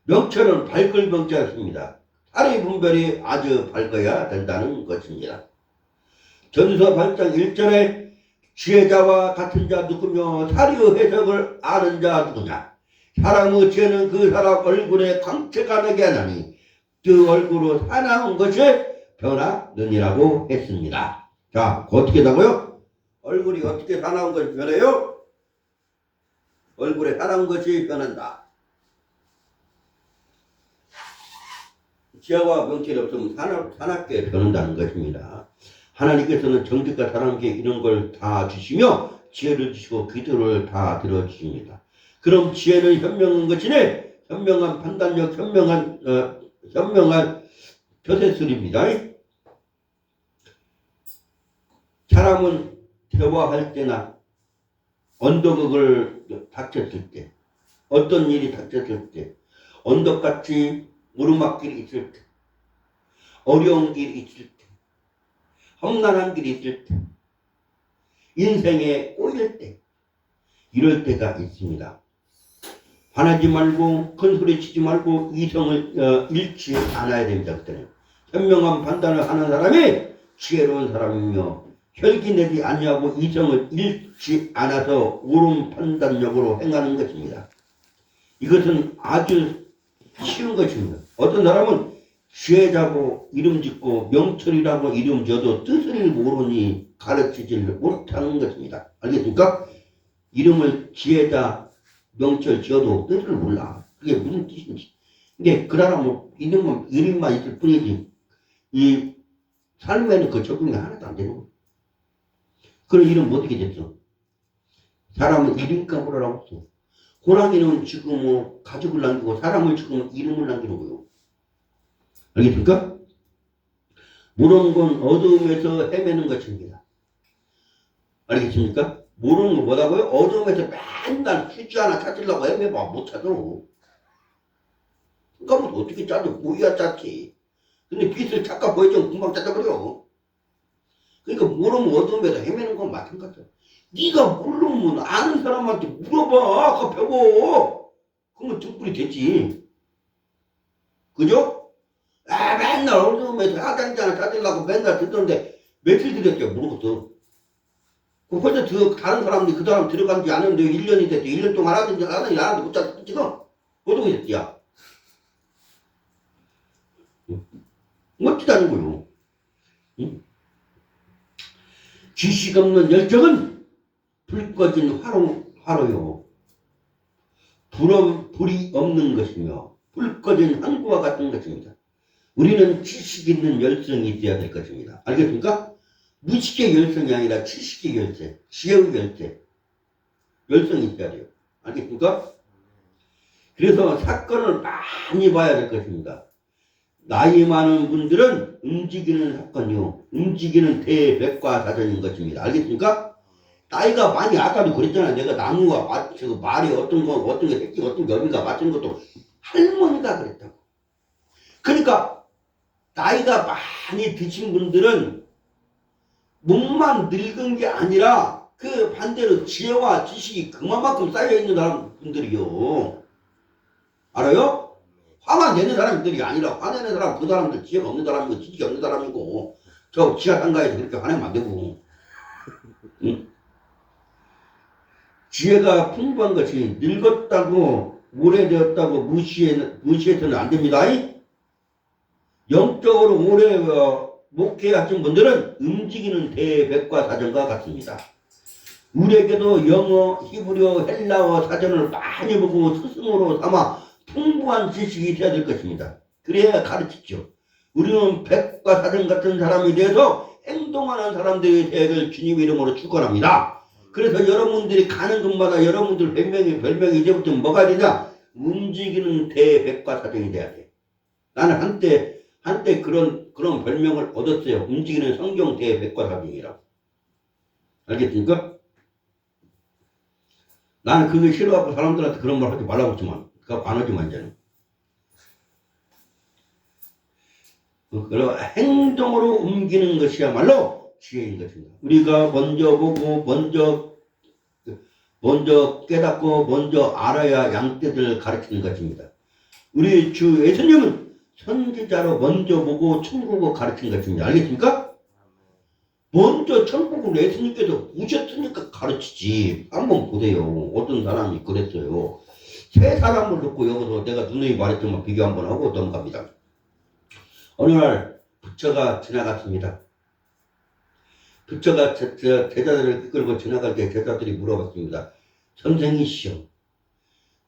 명철은 밝을 명자였습니다. 살의 분별이 아주 밝아야 된다는 것입니다. 전서 8장 1절에 지혜자와 같은 자 누구며 사리의 해석을 아는 자 누구냐. 사람의 지혜는 그 사람 얼굴에 광채가 나게 하나니 그 얼굴로 사나운 것이 변하느니라고 했습니다. 자, 어떻게 한다고요? 얼굴이 어떻게 사나운 것이 변해요? 얼굴에 사나운 것이 변한다. 지혜와 명철이 없으면 사납게 변한다는 것입니다. 하나님께서는 정직한 사람에게 이런 걸 다 주시며 지혜를 주시고 기도를 다 들어주십니다. 그럼 지혜는 현명한 것이니 현명한 판단력, 현명한 처세술입니다. 사람은 대화할 때나 언덕을 닥쳤을 때, 어떤 일이 닥쳤을 때, 언덕같이 무르막길이 있을 때, 어려운 길이 있을 때, 험난한 길이 있을 때, 인생에 꼬일 때, 이럴 때가 있습니다. 화내지 말고 큰 소리 치지 말고 이성을 잃지 않아야 됩니다. 그때는 현명한 판단을 하는 사람이 지혜로운 사람이며 혈기 내지 아니하고 이성을 잃지 않아서 옳은 판단력으로 행하는 것입니다. 이것은 아주 쉬운 것입니다. 어떤 사람은 지혜자고 이름 짓고 명철이라고 이름 지어도 뜻을 모르니 가르치지를 못하는 것입니다. 알겠습니까? 이름을 지혜자 명철 지어도 뜻을 몰라. 그게 무슨 뜻인지. 근데 그 사람은 이름만 있을 뿐이지 이 삶에는 그 적응이 하나도 안 되는 거야. 그런 이름 어떻게 됐어? 사람은 이름값을 하고 있어. 호랑이는 지금 뭐 가족을 남기고 사람을 지금 이름을 남기는 거예요. 알겠습니까? 모르는 건 어두움에서 헤매는 것입니다. 알겠습니까? 모르는 건 뭐라고요? 어두움에서 맨날 휴지 하나 찾으려고 헤매봐. 못 찾아. 그러니까 뭐 어떻게 찾아? 뭐야 찾지. 근데 빛을 잠깐 보여주면 금방 찾아버려. 그러니까 모르면 어두움에서 헤매는 건 마찬가지야. 네가 모르면 아는 사람한테 물어봐. 아까 배워. 그러면 등불이 됐지. 그죠? 아, 맨날 어두움에서 화장지 하나 찾으려고 맨날 듣던데 며칠 들였죠? 모르겠어. 그럼 벌써 다른 사람들이 그 사람 들어간 지 않은데 1년이 됐대. 1년 동안 하든지 나한테 못 찾았지 지금. 어떻게 됐지야? 멋지다는 거요. 응? 지식 없는 열정은 불 꺼진 화로요. 불이 없는 것이며 불 꺼진 항구와 같은 것입니다. 우리는 지식 있는 열정이 있어야 될 것입니다. 알겠습니까? 무식의 열정이 아니라 지식의 열정, 지혜의 열정이 있어야 돼요. 알겠습니까? 그래서 사건을 많이 봐야 될 것입니다. 나이 많은 분들은 움직이는 사건이요. 움직이는 대백과 사전인 것입니다. 알겠습니까? 나이가 많이 아까도 그랬잖아요. 내가 나무와 말이 어떤 게 새끼, 어떤 게 어미가 맞추는 것도 할머니가 그랬다고. 그러니까 나이가 많이 드신 분들은 몸만 늙은 게 아니라 그 반대로 지혜와 지식이 그만큼 쌓여있는 사람분들이요. 알아요? 화만 내는 사람들이 아니라 화내는 사람, 그 사람들 지혜가 없는 사람이고 지식이 없는 사람이고 저 지하상가에서 그렇게 화내면 안 되고. 응? 지혜가 풍부한 것이 늙었다고 오래되었다고 무시해서는 안 됩니다. 영적으로 오래 목회하신 분들은 움직이는 대백과 사전과 같습니다. 우리에게도 영어, 히브리어, 헬라어 사전을 많이 보고 스승으로 삼아 풍부한 지식이 있어야 될 것입니다. 그래야 가르치죠. 우리는 백과 사전 같은 사람이 되어서 행동하는 사람들이 되기를 주님 이름으로 축원합니다. 그래서 여러분들이 가는 곳마다 여러분들 별명이 이제부터 뭐가 되냐? 움직이는 대백과 사전이 돼야 돼. 나는 한때 그런 별명을 얻었어요. 움직이는 성경 대백과 사전이라고. 알겠습니까? 나는 그게 싫어하고 사람들한테 그런 말 하지 말라고 했지만 그거 안 하지만 이제는. 그리고 행동으로 옮기는 것이야말로 지혜인 것입니다. 우리가 먼저 보고 먼저 깨닫고 먼저 알아야 양떼들을 가르치는 것입니다. 우리 주 예수님은 선지자로 먼저 보고 천국을 가르친 것입니다. 알겠습니까? 먼저 천국을 예수님께서 보셨으니까 가르치지. 한번 보세요. 어떤 사람이 그랬어요. 세 사람을 놓고 여기서 내가 누누이 말했지만 비교 한번 하고 넘어갑니다. 어느 날 부처가 지나갔습니다. 부처가 제자들을 끌고 지나갈 때 제자들이 물어봤습니다. 선생이시여,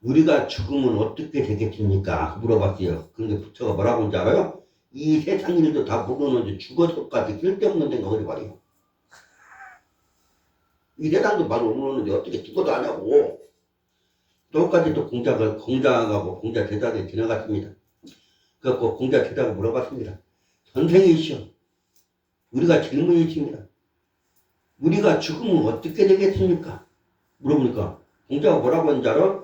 우리가 죽으면 어떻게 되겠습니까? 물어봤어요. 그런데 부처가 뭐라고 하는지 알아요? 이 세상 일도 다 모르는데 죽어서까지 쓸데없는 생각을 해봐요. 이 세상도 말을 모르는데 어떻게 죽어도 하냐고. 똑같이 또 공자하고 공자 제자들이 지나갔습니다. 그래서 공자 제자가 물어봤습니다. 선생이시여, 우리가 질문이 있습니다. 우리가 죽으면 어떻게 되겠습니까? 물어보니까 공자가 뭐라고 하는지 알아?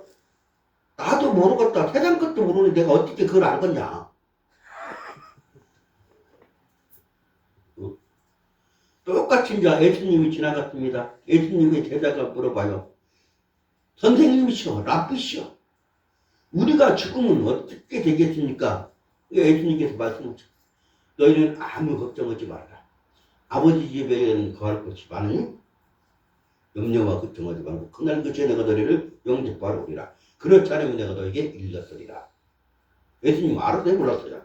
나도 모르겠다. 세상 것도 모르는데 내가 어떻게 그걸 알겠냐. 똑같이 이제 예수님이 지나갔습니다. 예수님의 제자가 물어봐요. 선생님이시여, 랍비시여, 우리가 죽으면 어떻게 되겠습니까? 예수님께서 말씀하셨죠. 너희는 아무 걱정하지 말라. 아버지 집에는 거할 것이 많으니 염려와 걱정하지 말고 그날 그치에 내가 너희를 영접하러 오리라. 그렇지 않으면 내가 너에게 일렀으리라. 예수님 알았어요? 몰랐어요?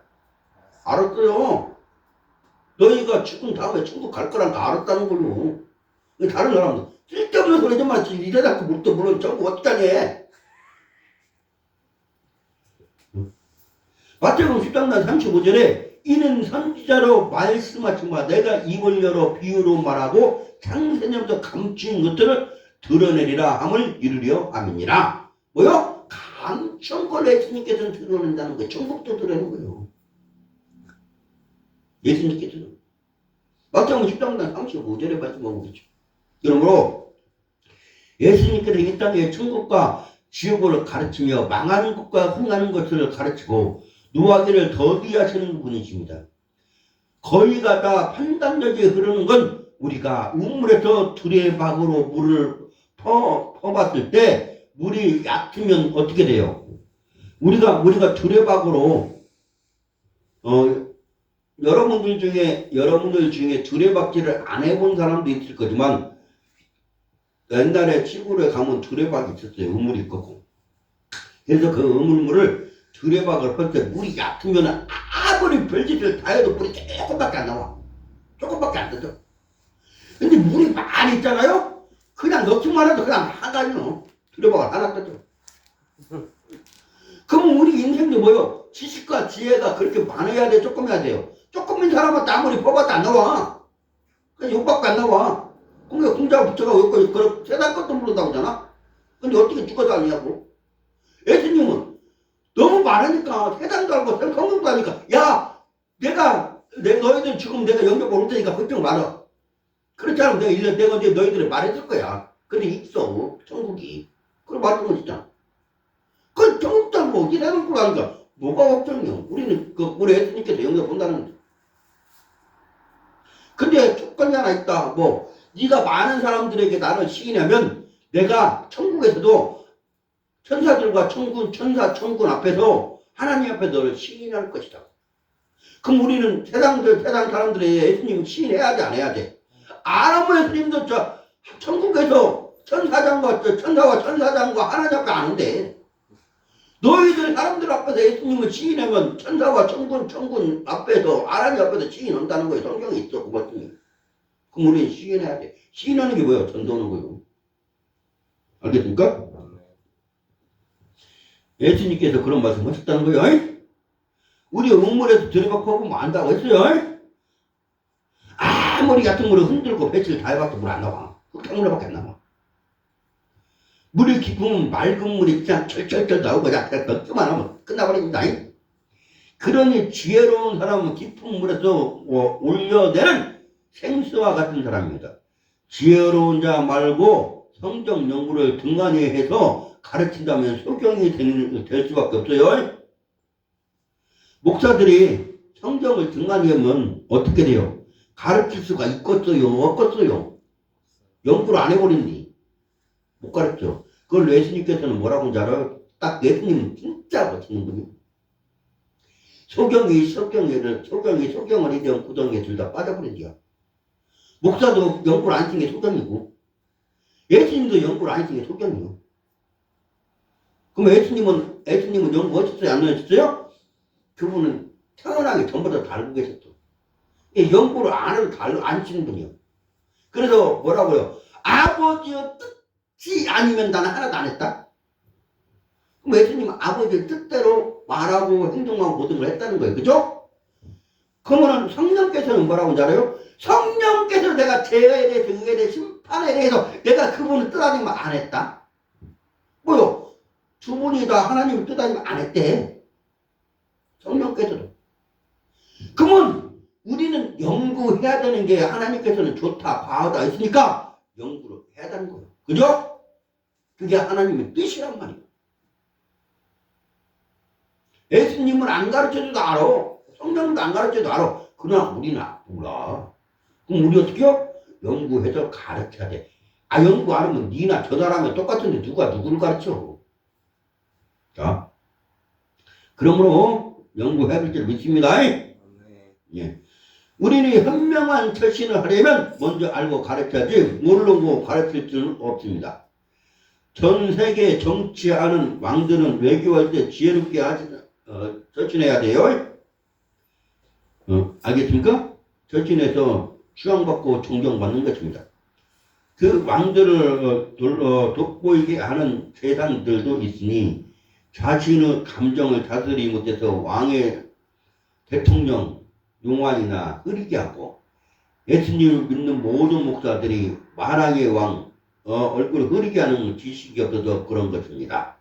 알았어요. 너희가 죽은 다음에 천국 갈 거란 거 알았다는 걸로. 다른 사람들 쓸데없는 소리 좀 마치 이래갖고 물도 물론 천국 어떻게 하니? 마태복음 10장 35절에 이는 선지자로 말씀하신 바 내가 입을 열어 비유로 말하고 창세년부터 감춘 것들을 드러내리라 함을 이루려 함이니라. 뭐요? 감춘 걸 예수님께서는 드러낸다는 거예요. 천국도 드러내는 거예요. 예수님께서는. 마태복음 10장 35절에 말씀하고 계시죠. 그러므로 예수님께서 이 땅에 천국과 지옥을 가르치며 망하는 것과 흥하는 것을 가르치고 노하기를 더디하시는 분이십니다. 거의가 다 판단력이 흐르는 건 우리가 우물에서 두레박으로 물을 퍼봤을 때 물이 얕으면 어떻게 돼요? 우리가 두레박으로 여러분들 중에 두레박질을 안 해본 사람도 있을 거지만 옛날에 시골에 가면 두레박이 있었어요. 우물이 있고. 그래서 그 우물물을 두레박을 할 때 물이 얕으면 아무리 별짓을 다 해도 물이 조금밖에 안 나와. 조금밖에 안 되죠. 근데 물이 많이 있잖아요? 그냥 넣기만 해도 그냥 하가요. 두레박을 하나 떠죠. 그럼 우리 인생도 뭐요? 지식과 지혜가 그렇게 많아야 돼? 조금 해야 돼요? 조금인 사람한테 아무리 뽑아도 안 나와. 그냥 욕밖에 안 나와. 그러니까 공자가 붙여가고 욕고 그런 세상 것도 모른다고 하잖아? 근데 어떻게 죽어서 아니냐고? 예수님은 너무 많으니까 세상도 알고 성경도 하니까 야 너희들 지금 내가 영접 올 테니까 걱정 말아. 그렇지 않으면 내가 너희들이 말해줄 거야. 그래 있어 천국이. 그걸 말하는 거 진짜. 그 천국도 알고 이래놓은 걸 하니까 뭐가 걱정이야. 우리는 우리 예수님께서 영접 온다는 거지. 근데 조건이 하나 있다. 네가 많은 사람들에게 나를 시인하면 내가 천국에서도 천사들과 천군 앞에서 하나님 앞에 너를 시인할 것이다. 그럼 우리는 세상 사람들의 예수님을 시인해야 돼, 안 해야 돼? 안 하면 예수님도 천국에서 천사와 천사장과 하나님 앞에 안 온대. 너희들 사람들 앞에서 예수님을 시인하면 천사와 천군 앞에서 하나님 앞에서 시인한다는 거예요. 성경에 있어, 그 말씀이. 그럼 우리는 시인해야 돼. 시인하는 게 뭐예요? 전도하는 거예요. 알겠습니까? 예수님께서 그런 말씀 하셨다는 거예요. 어이? 우리 우물에서 들어가고 보면 안다고 했어요. 아무리 같은 물을 흔들고 배치를 다 해봐도 물 안 나와. 흙탕물밖에 안 나와. 물이 깊으면 맑은 물이 그냥 철철철 나오고 그냥 넣기만 하면 끝나버립니다. 그러니 지혜로운 사람은 깊은 물에서 올려내는 생수와 같은 사람입니다. 지혜로운 자 말고 성경 연구를 등한히 해서 가르친다면 소경이 될 수밖에 없어요. 목사들이 성경을 등한히 하면 어떻게 돼요? 가르칠 수가 있겠어요? 없겠어요? 연구를 안 해버린디. 못 가르쳐. 그걸 예수님께서는 뭐라고 하는지 알아요? 딱 예수님은 진짜 멋있는 분이에요. 소경을 이대한 구덩이에 둘 다 빠져버린디야. 목사도 연구를 안 하신 게 소경이고 예수님도 연구를 안 하신 게 소경이에요. 그럼 예수님은 연구 하셨어요? 안 하셨어요? 그분은 태어나기 전부터 다 알고 계셨어. 연구를 안 해도 다 아시는 분이에요. 그래서 뭐라고요? 아버지의 뜻이 아니면 나는 하나도 안 했다? 그럼 예수님은 아버지의 뜻대로 말하고 행동하고 모든 걸 했다는 거예요. 그죠? 그러면 성령께서는 뭐라고 하는지 알아요? 성령께서 내가 죄에 대해서 의에 대해 심판에 대해서 내가 그분을 뜻 아니면 안 했다? 뭐요? 두 분이 다 하나님을 뜻 아니면 안 했대. 성령께서도. 그러면 우리는 연구해야 되는 게 하나님께서는 좋다, 과하다 했으니까 연구를 해야 되는 거예요. 그죠? 그게 하나님의 뜻이란 말이에요. 예수님은 안 가르쳐줘도 알아. 성경도 안 가르쳐도 알아. 그러나 우리는 몰라. 그럼 우리 어떻게 해요? 연구해서 가르쳐야 돼. 연구 안 하면 니나 저 사람이 똑같은데 누가 누구를 가르쳐? 자, 그러므로 연구해야 될 줄 믿습니다. 예. 우리는 현명한 처신을 하려면 먼저 알고 가르쳐야지 모르고 가르칠 수는 없습니다. 전 세계 정치하는 왕들은 외교할 때 지혜롭게 처신해야 돼요. 알겠습니까? 처신해서 추앙받고 존경받는 것입니다. 그 왕들을 돋보이게 하는 세상들도 있으니 자신의 감정을 다스리지 못해서 왕의 대통령, 용왕이나 흐리게 하고 예수님을 믿는 모든 목사들이 마랑의 왕 얼굴을 흐리게 하는 지식이 없어서 그런 것입니다.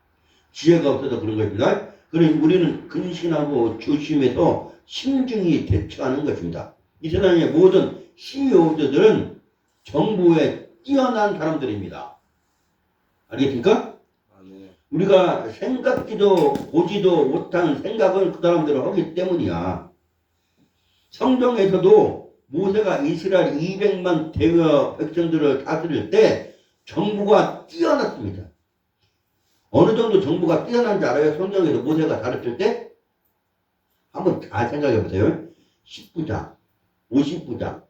지혜가 없어서 그런 것입니다. 그러니 우리는 근신하고 조심해서 신중히 대처하는 것입니다. 이 세상의 모든 CEO들은 정부에 뛰어난 사람들입니다. 알겠습니까? 우리가 생각지도 보지도 못한 생각을 그 사람들은 하기 때문이야. 성경에서도 모세가 이스라엘 200만 대여 백성들을 다스릴 때 정부가 뛰어났습니다. 어느 정도 정부가 뛰어난지 알아요? 성경에서 모세가 다스릴 때? 한번 잘 생각해 보세요. 10부장, 50부장,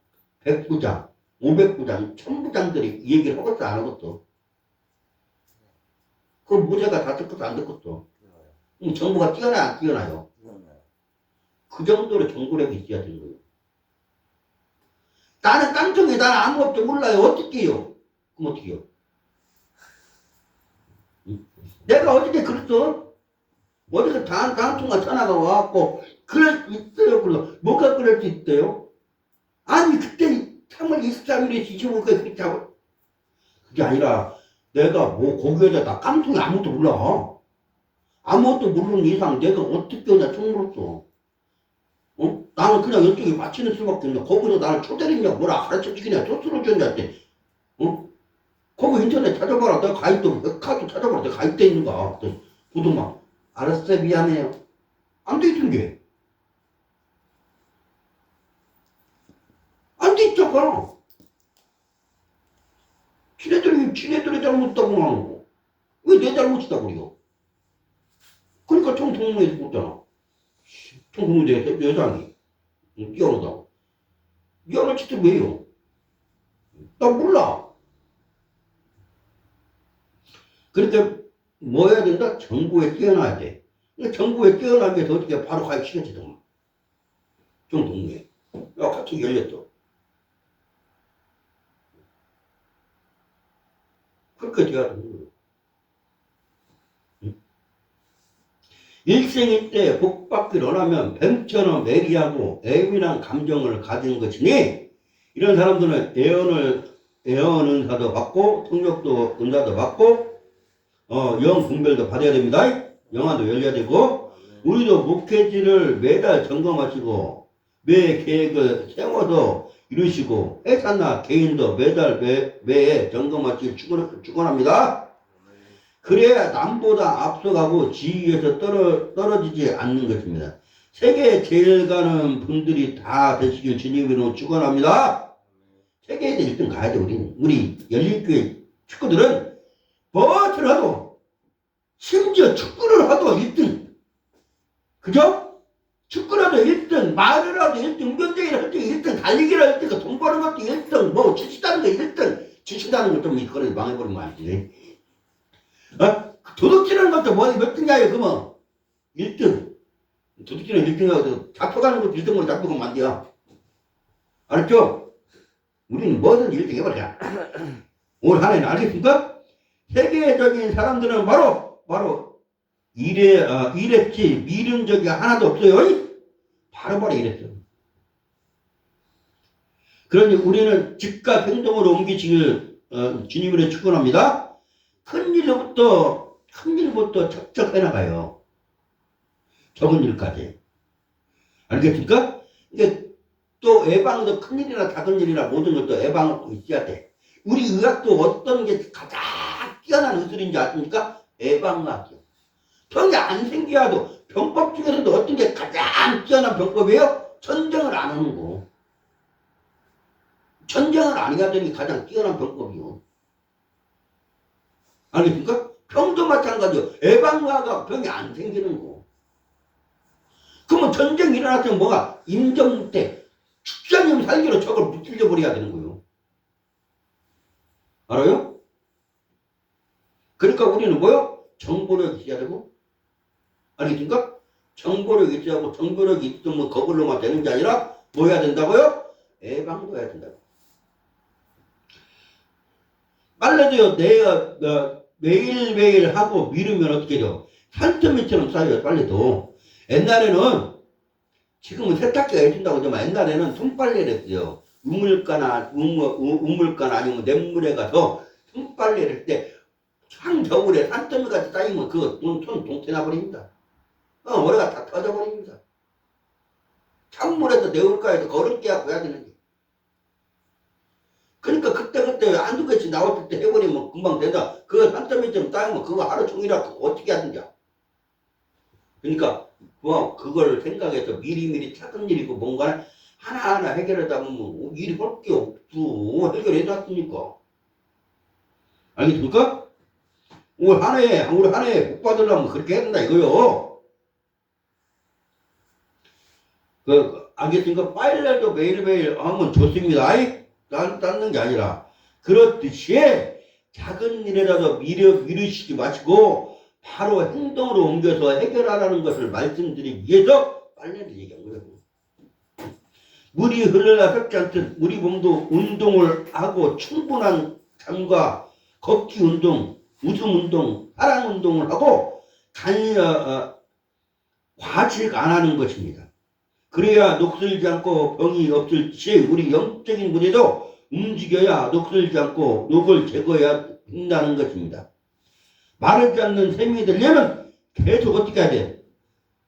100부장, 500부장, 1000부장들이 이 얘기를 하겠어 안 하겠어? 그 모세가 다 듣겠어 안 듣겠어? 정부가 뛰어나요 안 뛰어나요? 그 정도로 정보력이 있어야 되는 거예요. 나는 깡통이 나는 아무것도 몰라요. 어떻게 해요? 그럼 어떻게 해요? 내가 어저께 그랬어? 어저께 단통가 전화가 와갖고 그럴 수 있어요. 그래서 뭐가 그럴 수 있대요? 아니 그때 3월 23일에 25일에 그렇게 하고 그게 아니라 내가 뭐 거기에다 나 깡통이 아무것도 몰라. 아무것도 모르는 이상 내가 어떻게 하냐 총물었어. 나는 그냥 이쪽에 맞추는 수밖에 없냐. 거기서 나를 초대했냐, 뭐라 가르쳐 주겠냐, 소스로 줬냐, 때. 거기 인터넷 찾아봐라. 내가 가입도, 카드 찾아봐라. 내가 가입돼 있는가. 부동막. 알았어, 미안해요. 안 돼 있던 게. 안 돼 있잖아. 지네들이 잘못했다고 하는 거. 왜 내 잘못이다고 그래요? 그러니까 총동문회에서 묻잖아. 총동문회에서 여장이. 뛰어오다고. 뛰어날 짓을 왜요? 나 몰라. 그러니까 뭐 해야 된다? 정부에 뛰어나야 돼. 정부에 뛰어나기 위해서 어떻게 바로 가입시켰지, 좀. 총동문회. 야, 같이 열렸어. 그렇게 돼야 되는 거예요. 일생일 때 복받기를 원하면 뱀처럼 매리하고 애민한 감정을 가진 것이니 이런 사람들은 애언 은사도 받고 통역도 은사도 받고 영 분별도 받아야 됩니다. 영화도 열려야 되고 우리도 목회지를 매달 점검하시고 매 계획을 세워서 이루시고 회사나 개인도 매달 매해 점검하시길 축원합니다. 그래야 남보다 앞서가고 지위에서 떨어지지 않는 것입니다. 세계 제일 가는 분들이 다 되시길 주님으로 축원합니다. 세계에서 1등 가야 돼, 우리 열린교회 축구들은 무엇을 하도 심지어 축구를 하도 1등. 그죠? 축구를 하도 1등, 말을 하도 1등, 운전대회를 할 때 1등, 달리기를 할 때 돈 버는 것도 1등, 뭐 주식하는 거 1등, 주식하는 것도 이거는 망해버리면 안 돼. 도둑질하는 것도 뭐 몇 등이야, 그러면? 1등. 도둑질은 1등이라고 잡혀가는 것도 1등으로 잡혀가면 안 돼요. 알았죠? 우리는 뭐든 1등 해버려. 올 한 해는 알겠습니까? 세계적인 사람들은 바로 이랬지, 미룬 적이 하나도 없어요. 바로 이랬어. 그러니 우리는 즉각 행동으로 옮기시길 주님으로 축원합니다. 큰 일부터 척척 해나가요. 적은 일까지. 알겠습니까? 이게 또 예방도 큰 일이나 작은 일이나 모든 것도 예방하고 있어야 돼. 우리 의학도 어떤 게 가장 뛰어난 의술인지 아십니까? 예방학이요. 병이 안 생겨도 병법 중에서도 어떤 게 가장 뛰어난 병법이에요? 전쟁을 안 하는 거. 전쟁을 안 해야 되는 게 가장 뛰어난 병법이요. 알겠습니까? 병도 마찬가지요. 예방과가 병이 안 생기는 거. 그러면 전쟁이 일어났으면 뭐가? 임정무태 축사님 살기로 저걸 무찔러 버려야 되는 거예요. 알아요? 그러니까 우리는 뭐요? 정보력이 있어야 되고, 알겠습니까? 정보력이 있어야 하고, 정보력이 있으면 그걸로만 되는 게 아니라 뭐 해야 된다고요? 예방도 해야 된다고. 빨래도요, 내가 매일매일 하고 미루면 어떻게 돼요? 산더미처럼 쌓여요, 빨래도. 옛날에는, 지금은 세탁기가 해준다고 하지만 옛날에는 손빨래를 했어요. 우물가나 아니면 냇물에 가서 손빨래를 할 때, 한겨울에 산더미같이 쌓이면 그거 손 동태 나버립니다. 머리가 다 터져버립니다. 찬물에서 내울가에서 거름게 하고 해야 되는 게. 그러니까 그때 한두 개씩 나왔을 때 해버리면 금방 된다. 그거 산더미처럼 쌓이면 그거 하루 종일하고 어떻게 하든가. 그러니까 그걸 생각해서 미리미리 찾은 일이고 뭔가 하나하나 해결하다 보면 일이 볼 게 없어. 해결해 놨으니까. 알겠습니까? 우리 한 해에 복 받으려면 그렇게 해야 된다 이거요. 알겠습니까? 빨래도 매일매일 하면 좋습니다. 닦는 게 아니라. 그렇듯이 작은 일이라도 미루시지 마시고 바로 행동으로 옮겨서 해결하라는 것을 말씀드리기 위해서 빨래를 얘기한 거예요. 물이 흘러나 썩지 않듯 우리 몸도 운동을 하고 충분한 잠과 걷기 운동, 웃음 운동, 사랑 운동을 하고 과식 안 하는 것입니다. 그래야 녹슬지 않고 병이 없을 시 우리 영적인 문제도 움직여야 녹슬지 않고 녹을 제거해야 된다는 것입니다. 마르지 않는 샘이 되려면 계속 어떻게 해야 돼?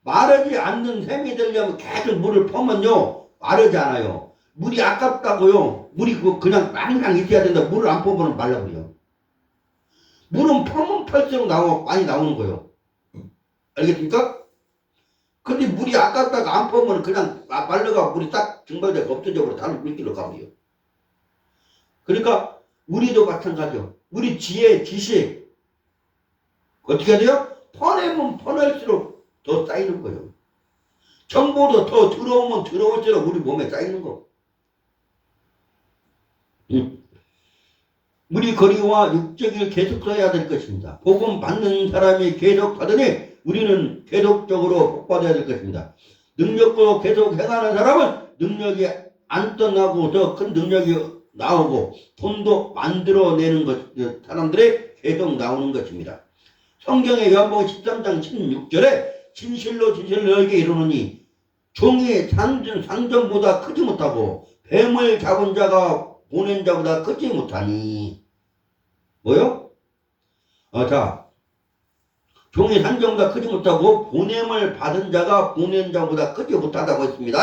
마르지 않는 샘이 되려면 계속 물을 퍼면요 마르지 않아요. 물이 아깝다고요. 물이 그냥 항상 있어야 된다. 물을 안 퍼면 말라버려. 물은 퍼면 팔수록 많이 나오는 거예요. 알겠습니까? 근데 물이 아깝다가 안 퍼면 그냥 말려가 물이 딱 증발돼서 없어져 버려. 다른 물길로 가버려요. 그러니까 우리도 마찬가지요. 우리 지식 어떻게 해야 돼요? 퍼내면 퍼낼수록 더 쌓이는 거예요. 정보도 더 들어오면 들어올수록 우리 몸에 쌓이는 거. 우리 거리와 육적을 계속 써야 될 것입니다. 복음 받는 사람이 계속 받으니 우리는 계속적으로 복받아야 될 것입니다. 능력으로 계속 행하는 사람은 능력이 안 떠나고 더 큰 능력이 나오고 돈도 만들어내는 것, 사람들이 계속 나오는 것입니다. 성경의 요한복음 13장 16절에 진실로 너에게 이르노니 종이 상전보다 크지 못하고 뱀을 잡은 자가 보낸 자보다 크지 못하니 뭐요? 자 종이 상전보다 크지 못하고 보냄을 받은 자가 보낸 자보다 크지 못하다고 했습니다.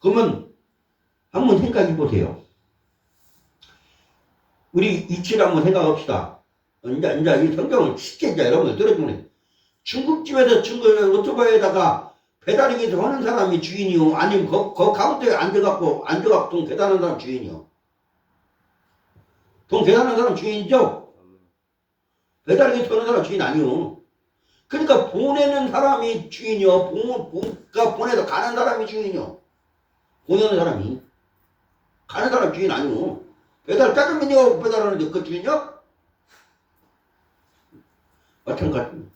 그러면 한번 생각해 보세요. 우리 이치를 한번 생각합시다. 이제 이 성경을 쉽게 이제 여러분들 들어주면 중국집에서 오토바이에다가 배달이기도 하는 사람이 주인이요. 아니면 그 가운데에 앉아갖고 돈 계산하는 사람 주인이요. 돈 계산하는 사람 주인이죠? 배달이기도 하는 사람 주인 아니요. 그러니까 보내는 사람이 주인이요. 보내서 가는 사람이 주인이요. 보내는 사람이. 가는 사람 주인 아니요. 짜장면이요. 배달하는데 그 주인이요? 마찬가지입니다.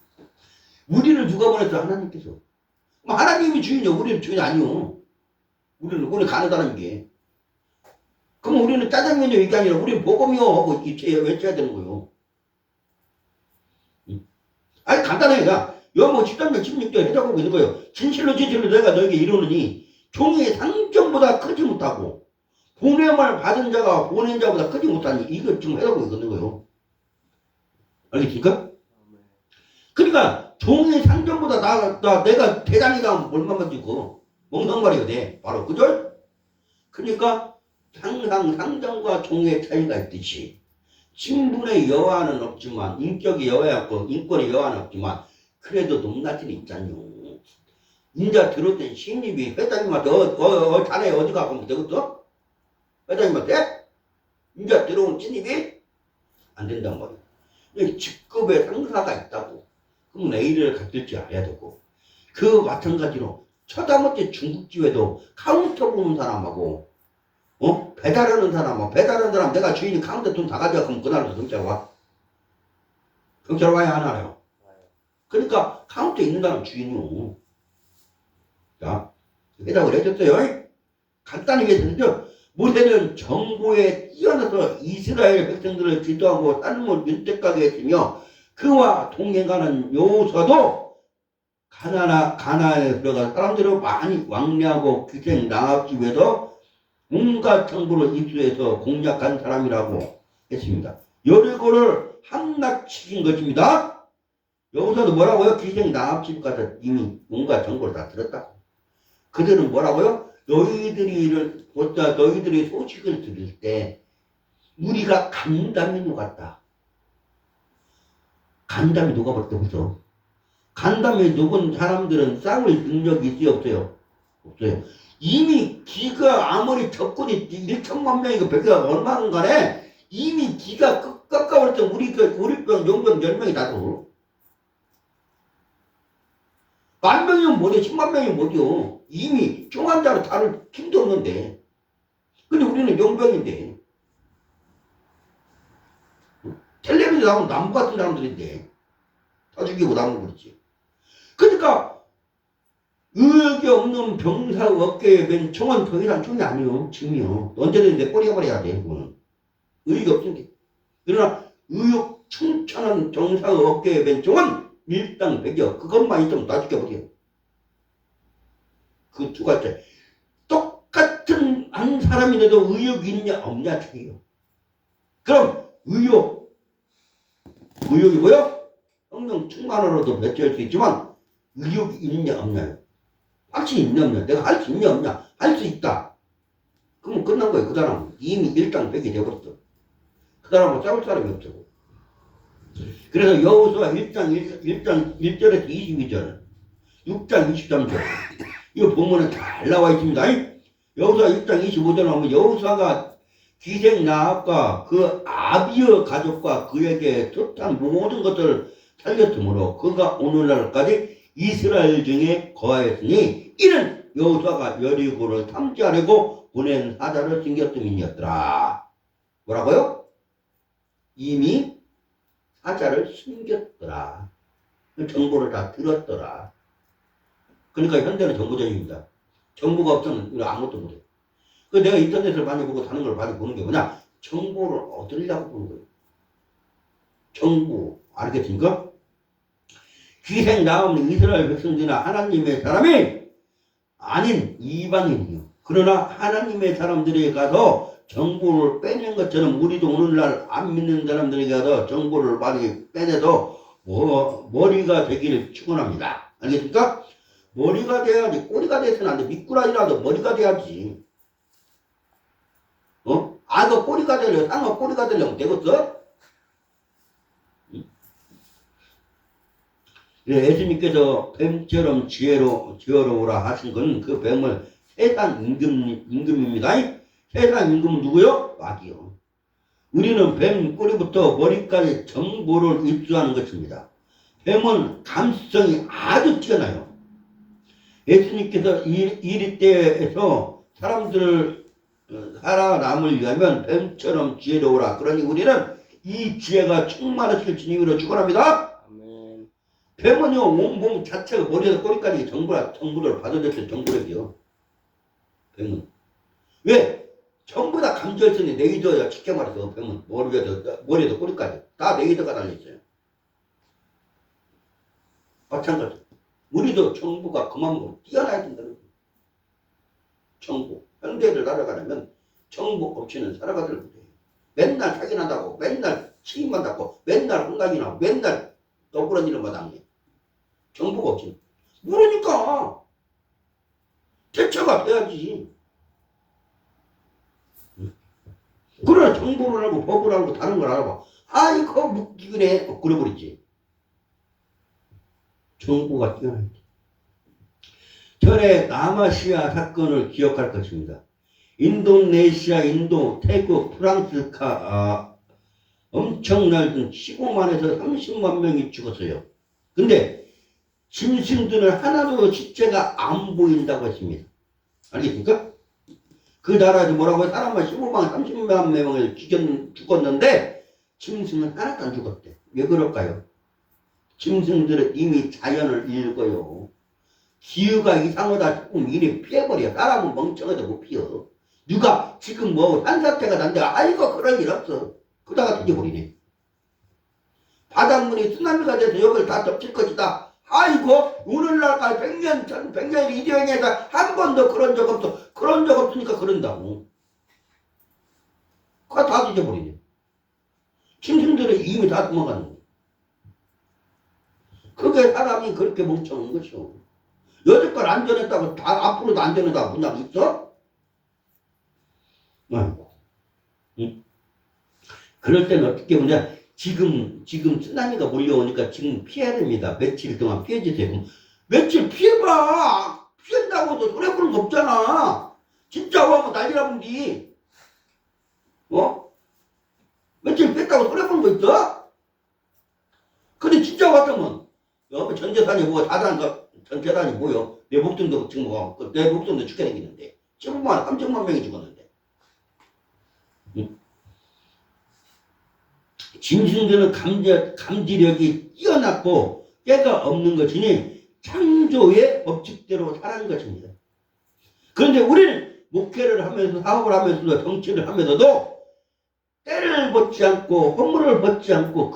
우리를 누가 보냈어? 하나님께서. 하나님이 주인이요. 우리는 주인 아니요. 우리는 가는 사람이게. 그럼 우리는 짜장면이요. 이게 아니라 우리는 복음이요. 하고 외쳐야 되는 거예요. 아니, 간단해. 요한복음 13장 16절 해석하고 있는 거예요. 진실로 내가 너에게 이르노니 종이 상전보다 크지 못하고 보냄을 받은 자가 보낸 자보다 크지 못하니 이거 지금 해석하고 있는 거예요. 알겠습니까? 그러니까 종이 상전보다 내가 대장이다 하면 얼마만 주고 멍석말이가 돼. 바로 그죠? 그러니까 항상 상전과 종의 차이가 있듯이 신분의 여하는 없지만 인격의 여하 없고 인권의 여하는 없지만 그래도 높낮이는 있잖요. 인자 들어올 신입이 회장님한테 자네 어디 가고 되겠어? 회장님한테? 인자 들어온 신입이 안 된단 말이야. 직급의 상사가 있다고. 그럼 A를 갖을지 알아야 되고 그 마찬가지로 처다못해 중국집에도 카운터 보는 사람하고 배달하는 사람하고 배달하는 사람 내가 주인이 카운터 돈 다 가져가 그럼 그날도 경찰 와? 경찰 와야 안 와요? 그러니까 카운터에 있는 사람 주인이요. 자, 해석을 해줬어요. 간단히 얘기했는데 모세는 정보에 뛰어나서 이스라엘 백성들을 지도하고 삶을 윤택하게 했으며 그와 동행하는 여호수아도 가나안에 들어간 사람들을 많이 왕래하고 기생 나합집에서 온갖 정보를 입수해서 공략한 사람이라고 했습니다. 여리고를 함락시킨 것입니다. 여기서도 뭐라고요? 기생 나합집 가서 이미 온갖 정보를 다 들었다고. 그들은 뭐라고요? 너희들이 소식을 들을 때 우리가 간담이 녹았다. 간담이 녹아버렸다. 벌써. 간담이 녹은 사람들은 싸울 능력이 있어요? 없어요? 없어요. 이미 기가 아무리 적군이 1천만 명이고 100개가 얼마나 간에 이미 기가 깎아버릴 때 우리 병, 용병 10명이 다도 10,000명이면 뭐죠? 10만 명이면 뭐죠? 이미 중환자로 다룰 힘도 없는데. 근데 우리는 용병인데. 텔레비전 나오면 나무 같은 사람들인데. 다 죽이고 나무 그렇지. 그러니까 의욕이 없는 병사 어깨에 맨 총은 더 이상 총이 아니요. 지금이요. 언제든지 내 꼬리가 버려야 돼. 그거는. 의욕이 없은 게. 그러나 의욕 충천한 병사 어깨에 맨 총은 일당백이요. 그것만 있으면 다 죽여버려. 그 두 가지. 똑같은 한 사람인데도 의욕이 있냐 없냐 차이요. 그럼 의욕이 뭐요? 성령 충만으로도 배치할 수 있지만 의욕이 있냐 없냐. 할 수 있냐 없냐. 내가 할 수 있냐 없냐. 할 수 있다. 그러면 끝난 거예요. 그 사람은 이미 일당백이 되어버렸어. 그 사람은 싸울 사람이 없어. 그래서 여호수아 1장 1절에서 22절 6장 23절 이 본문에 잘 나와 있습니다. 여호수아 1장 25절 나오면 여호수아가 기생 나합과 그 아비의 가족과 그에게 뜻한 모든 것들을 살렸으므로 그가 오늘날까지 이스라엘 중에 거하였으니 이는 여호수아가 여리고를 탐지하려고 보낸 사자를 숨겼음이니었더라. 뭐라고요? 이미 사자를 숨겼더라. 정보를 다 들었더라. 그러니까 현대는 정보전입니다. 정보가 없으면 아무것도 못해. 그 내가 인터넷을 많이 보고 다른 걸 많이 보는 게 뭐냐? 정보를 얻으려고 보는 거예요. 정보. 알겠습니까? 기생 나오는 이스라엘 백성들이나 하나님의 사람이 아닌 이방인이요. 그러나 하나님의 사람들에게 가서 정보를 빼낸 것처럼 우리도 오늘날 안 믿는 사람들에게 가서 정보를 많이 빼내도 머리가 되기를 축원합니다. 알겠습니까? 머리가 돼야지. 꼬리가 돼서는 안 돼. 미꾸라지라도 머리가 돼야지. 악어 꼬리가 되려면 쌍어 꼬리가 되려면 되겠어? 예수님께서 뱀처럼 지혜로우라 하신 건 그 뱀을 세상 임금입니다. 세상 임금은 누구요? 마귀요. 우리는 뱀 꼬리부터 머리까지 정보를 입수하는 것입니다. 뱀은 감수성이 아주 뛰어나요. 예수님께서 이리 때에서 사람들을 살아남을 위하면 뱀처럼 지혜로우라. 그러니 우리는 이 지혜가 충만하실 주님으로 축원합니다. 아멘. 뱀은요 온몸 자체가 머리에서 꼬리까지 정보를 받아들일 정보력이요. 뱀은 왜? 전부 다 감지했으니 레이더야. 쉽게 말해서 뱀은 머리에서 꼬리까지 다 레이더가 달려있어요. 마찬가지. 우리도 정보가 그만큼 뛰어나야 된다는 거예요. 정보. 현대를 살아가려면 정보 없이는 살아가들 못해요. 맨날 사기난다고, 맨날 치인만 닫고, 맨날 혼각이나 맨날 억울한 일을 마당해. 정보가 없이. 모르니까. 대처가 돼야지. 그러나 정보를 알고 법을 알고 다른 걸 알아봐. 이거 묵기그래. 그래버리지. 정보가 뛰어나야지. 전에 남아시아 사건을 기억할 것입니다. 인도네시아, 인도, 태국, 프랑스, 엄청난 15만에서 30만 명이 죽었어요. 근데 짐승들은 하나도 시체가 안 보인다고 했습니다. 알겠습니까? 그 나라에서 뭐라고 해? 사람만 15만 30만 명을 죽었는데 짐승은 하나도 안 죽었대. 왜 그럴까요? 짐승들은 이미 자연을 읽어요. 기후가 이상하다 싶으면 이리 피해버려. 사람은 멍청해도 못 피어. 누가 지금 뭐 산사태가 난데 아이고 그럴 일 없어. 그러다가 뒤져버리네. 바닷물이 쓰나미가 돼서 여기를 다 덮칠 것이다. 아이고 오늘날까지 100년 100년 이대행에서 한 번도 그런 적 없어. 그런 적 없으니까 그런다고. 그거 다 뒤져버리네. 짐승들은 이미 다 도망가는 거야. 그게 사람이 그렇게 멍청한 것이오. 여태껏 안전했다고 다 앞으로도 안전하다고 그냥 있어? 아이고. 응? 그럴 때는 어떻게 보냐. 지금 쓰나미가 몰려오니까 지금 피해야 됩니다. 며칠 동안 피해주세요. 그럼 며칠 피해봐. 피한다고 해서 손해 보는 거 없잖아. 진짜 와면 난리나 본디. 며칠 뺐다고 손해 보는 거 있어? 근데 진짜 왔다면 전 재산이 뭐가 전 재산이 뭐요? 내 목숨도 지금 내 목숨도 죽게 생기는데 15만 3천만 명이 죽었는데. 짐승들은 감지력이 뛰어났고 때가 없는 것이니 창조의 법칙대로 살아간 것입니다. 그런데 우리는 목회를 하면서 사업을 하면서도 정치를 하면서도 때를 벗지 않고 허물을 벗지 않고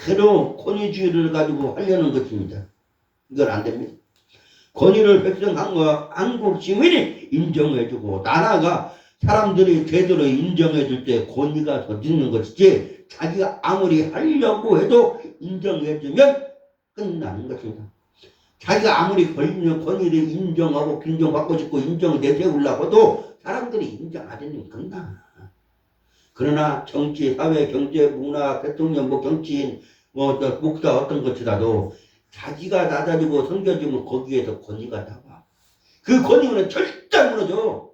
그대로 권위주의를 가지고 하려는 것입니다. 이건 안 됩니다. 권위를 백성한과 한국 시민이 인정해주고 나라가 사람들이 제대로 인정해줄 때 권위가 더 있는 것이지 자기가 아무리 하려고 해도 인정해주면 끝나는 것입니다. 자기가 아무리 권위를 인정하고 빈정받고 싶고 인정을 내세우려고 해도 사람들이 인정 안 해주면 끝나. 그러나 정치, 사회, 경제, 문화, 대통령, 정치인, 목사 어떤 것이라도 자기가 낮아지고 섬겨지면 거기에서 권위가 나와. 그 권위는 절대 무너져.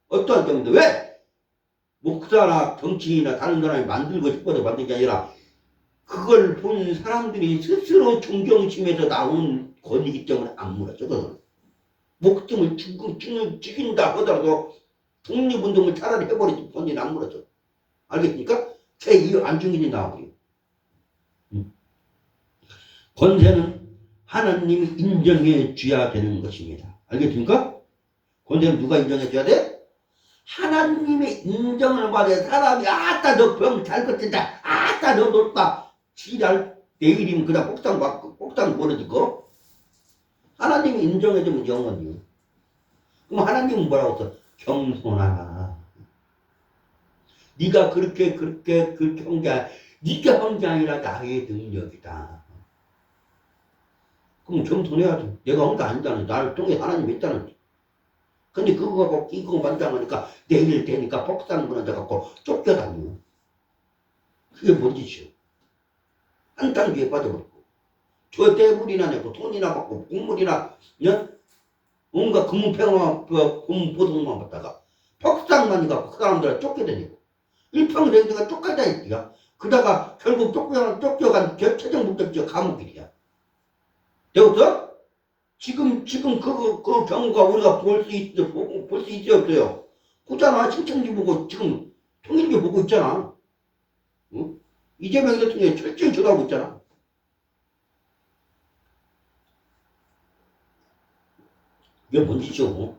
어떠한 경우도 왜? 목사나 정치인이나 다른 사람이 만들고 싶어서 만든 게 아니라 그걸 본 사람들이 스스로 존경심에서 나온 권위이기 때문에 안 무너져. 그건. 목숨을 죽인다 하더라도 독립운동을 차라리 해버리지 권위는 안 무너져. 알겠습니까? 제2 안중근이 나오고요. 권세는 하나님이 인정해 줘야 되는 것입니다. 알겠습니까? 권세는 누가 인정해 줘야 돼? 하나님의 인정을 받아야 사람이 아따 너 병 잘 고친다. 아따 너 높다. 지랄 내일이면 그냥 폭탄 벌어지고 하나님이 인정해 주면 영원히요. 그럼 하나님은 뭐라고 써? 겸손하라. 네가 그렇게 한 게 네가 한 게 아니라 나의 능력이다. 그럼 겸손해야지. 내가 한 게 아니잖아. 나를 통해 하나님이 있다는. 근데 그거 갖고 끼고 만장하니까 내일 되니까 폭탄 무너져갖고 쫓겨다녀. 그게 뭔 짓이오? 한 단계에 빠져버리고 저 떼물이나 내고 돈이나 받고 국물이나 온갖 금은평화 금보석만 받다가 폭탄만 갖고 그 사람들을 쫓겨다니고 일평생제가 쫓겨다니까 그러다가 결국 쫓겨간 최종 목적지가 감옥길이야. 되었어? 지금 그 경우가 우리가 볼 수 있어요, 없어요? 보잖아. 신천지 보고 지금 통일교 보고 있잖아. 응? 이재명 대통령이 철저히 쳐다보고 있잖아. 이게 뭔 짓이오?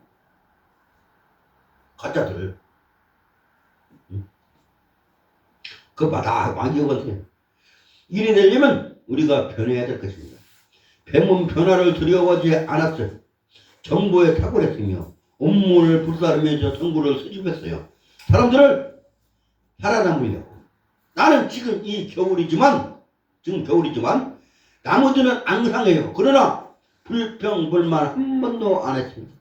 가짜들. 응? 그거 봐, 다 왕기업한테. 일이 되려면 우리가 변해야 될 것입니다. 뱀은 변화를 두려워하지 않았어요. 정보에 탁월했으며 온몸을 불사르면서 정보를 수집했어요. 사람들을 살아남으려고. 나는 지금 겨울이지만 나머지는 앙상해요. 그러나 불평불만 한 번도 안 했습니다.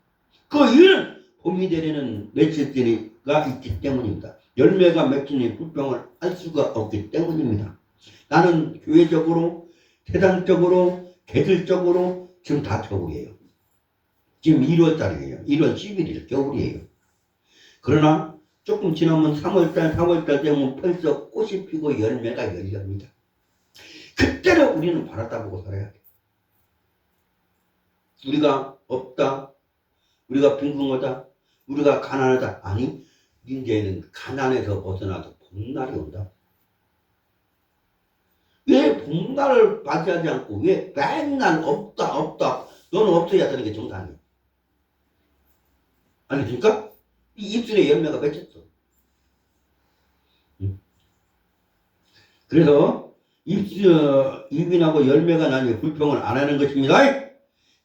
그 이유는 봄이 되려는 며칠째가 있기 때문입니다. 열매가 맺히니 불평을 할 수가 없기 때문입니다. 나는 교회적으로, 세상적으로, 계절적으로 지금 다 겨울이에요. 지금 1월달이에요. 1월 11일 겨울이에요. 그러나 조금 지나면 3월달, 4월달 되면 벌써 꽃이 피고 열매가 열립니다. 그때를 우리는 바라다보고 살아야 돼요. 우리가 없다, 우리가 빈궁하다, 우리가 가난하다. 아니, 이제는 가난에서 벗어나서 봄날이 온다. 왜 봄날을 맞이하지 않고 왜 맨날 없다 없다, 너는 없어야 되는 게 정상이야. 아니십니까? 이 입술에 열매가 맺혔어. 그래서 입이 나고 열매가 나니 불평을 안 하는 것입니다.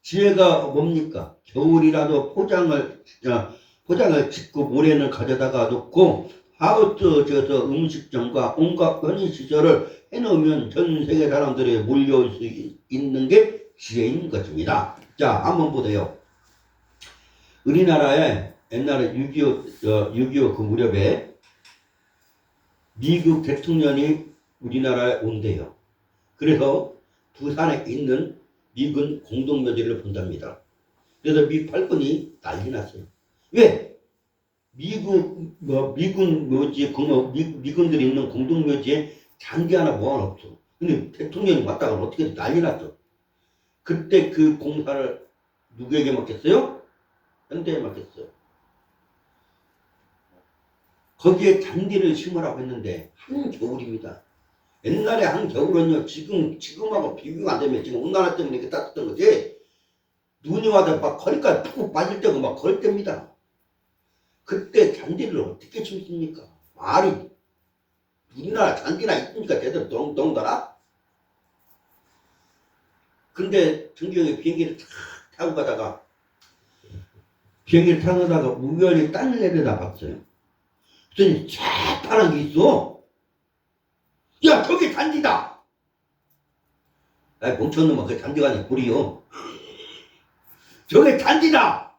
지혜가 뭡니까? 겨울이라도 포장을 짓고 모래는 가져다가 놓고 하우스 지어서 음식점과 온갖 편의시설을 해놓으면 전 세계 사람들이 몰려올 수 있는 게 지혜인 것입니다. 자, 한번 보세요. 우리나라에 옛날에 6.25 그 무렵에 미국 대통령이 우리나라에 온대요. 그래서 부산에 있는 미군 공동묘지를 본답니다. 그래서 미 팔군이 난리 났어요. 왜? 미군 묘지, 미군들이 있는 공동묘지에 장기 하나 모아놓죠. 근데 대통령이 왔다가 어떻게 난리 났어. 그때 그 공사를 누구에게 맡겼어요? 현대에 맡겼어요. 거기에 잔디를 심으라고 했는데 한겨울입니다. 옛날에 한겨울은요, 지금하고 비교가 안 되면 지금 온난화 때문에 이렇게 따뜻한 거지, 눈이 와서 막 거리까지 푹 빠질 때고 막 그럴 때입니다. 그때 잔디를 어떻게 심습니까? 말이, 우리나라 잔디나 있으니까 제대로 동더라? 근데 정경이 비행기를 타고 가다가 우연히 딴 데다 봤어요. 그랬더니 새파란 게 있어. 야, 저기 잔디다! 야, 멍청놈아, 그 잔디가 아니고 불이요. 저게 잔디다!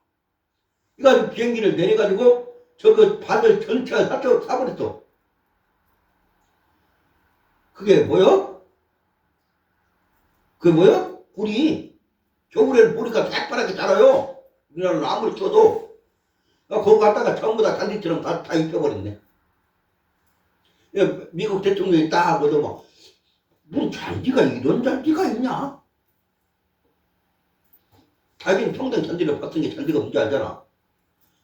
이거 비행기를 내려가지고 저거 바늘 전체를 사버렸어. 그게 뭐요? 그게 뭐요? 뿌리. 겨울에는 뿌리가 새파랗게 자라요. 우리나라는 아무리 쳐도. 거기 갔다가 전부 다 잔디처럼 다 입혀버렸네. 미국 대통령이 딱 보도 뭐, 무슨 잔디가 이런 잔디가 있냐? 자기는 평생 잔디를 봤던 게 잔디가 뭔지 알잖아.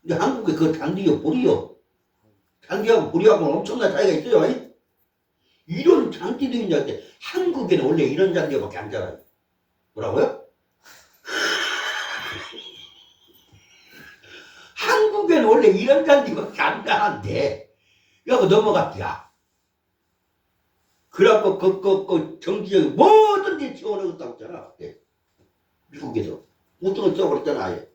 근데 한국에 그 잔디요, 보리요. 잔디하고 보리하고는 엄청난 차이가 있어요. 이런 잔디도 있는데, 한국에는 원래 이런 잔디가 밖에 안 자라요. 뭐라고요? 한국에는 원래 이런 잔디밖에 안 자란대. 그래갖고 넘어갔지야. 그래갖고 그 정치적인 뭐든지 지원하겠다고 했잖아. 미국에서. 우뚝을 써버렸잖아. 아예.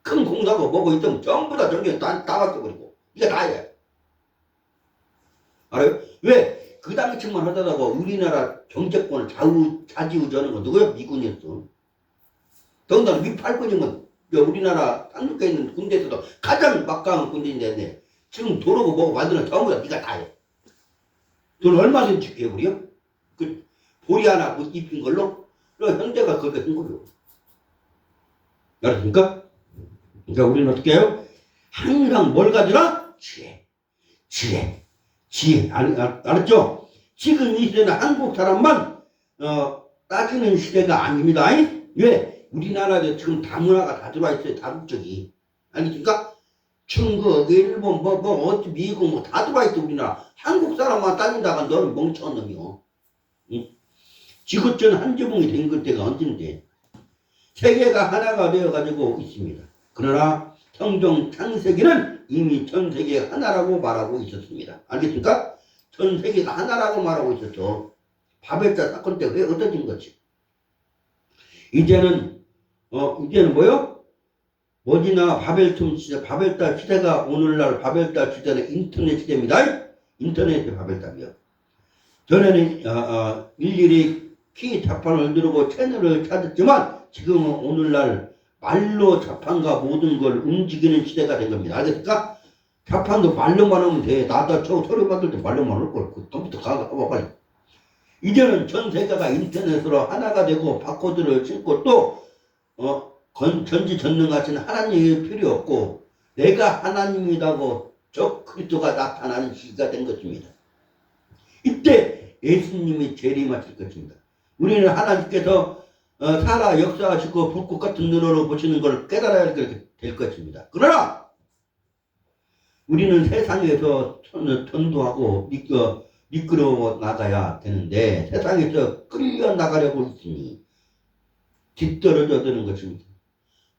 큰 공사고 뭐고 있으면 전부 다 정경에 다 바뀌어버리고. 이게 다야. 알아요? 왜? 그 당시만 하더라고 우리나라 정치권을 좌지우지하는 건 누구야? 미군이었어. 더군다나 미8군이면 우리나라 상륙해 있는 군대에서도 가장 막강한 군대인데 지금 도로고 뭐고 만드는 전부 다 네가 다 해. 돈 얼마든지 줄게 우리요? 그 보리 하나 뭐 입힌 걸로? 그럼 현대가 그렇게 한 거요. 알았습니까? 그러니까 우리는 어떻게 해요? 항상 뭘 가지라? 지혜. 알았죠? 지금 이 시대는 한국 사람만 따지는 시대가 아닙니다. 왜? 우리나라에 지금 다문화가 다 들어와 있어요. 다국적이. 아니니까 중국, 일본, 미국 뭐 다 들어와 있어. 우리나라. 한국 사람만 따진다가 너는 멍청한 놈이요. 응? 지구촌 한 지붕이 된 그때가 언젠데. 세계가 하나가 되어가지고 있습니다. 그러나 성경 창세기는 이미 전 세계가 하나라고 말하고 있었습니다. 알겠습니까? 전 세계가 하나라고 말하고 있었죠. 바벨탑 사건 때 왜 얻어진 거지? 이제는 뭐요? 머지나 바벨탑 시대가 오늘날 바벨탑 시대는 인터넷 시대입니다. 인터넷의 바벨탑이요. 전에는 일일이 키 자판을 누르고 채널을 찾았지만 지금은 오늘날 말로 자판과 모든 걸 움직이는 시대가 된 겁니다. 알겠습니까? 자판도 말로만 하면 돼. 나도 소리 받을 때 말로만 할 걸. 그 컴퓨터 가봐 빨리. 이제는 전 세계가 인터넷으로 하나가 되고 바코드를 찍고 또 전지전능하신 하나님이 필요 없고 내가 하나님이라고 저 그리스도가 나타나는 시기가 된 것입니다. 이때 예수님이 재림하실 것입니다. 우리는 하나님께서 살아 역사하시고 불꽃 같은 눈으로 보시는 걸 깨달아야 될 것입니다. 그러나 우리는 세상에서 전도하고 미끄러워 나가야 되는데 세상에서 끌려 나가려고 있으니 뒤떨어져 드는 것입니다.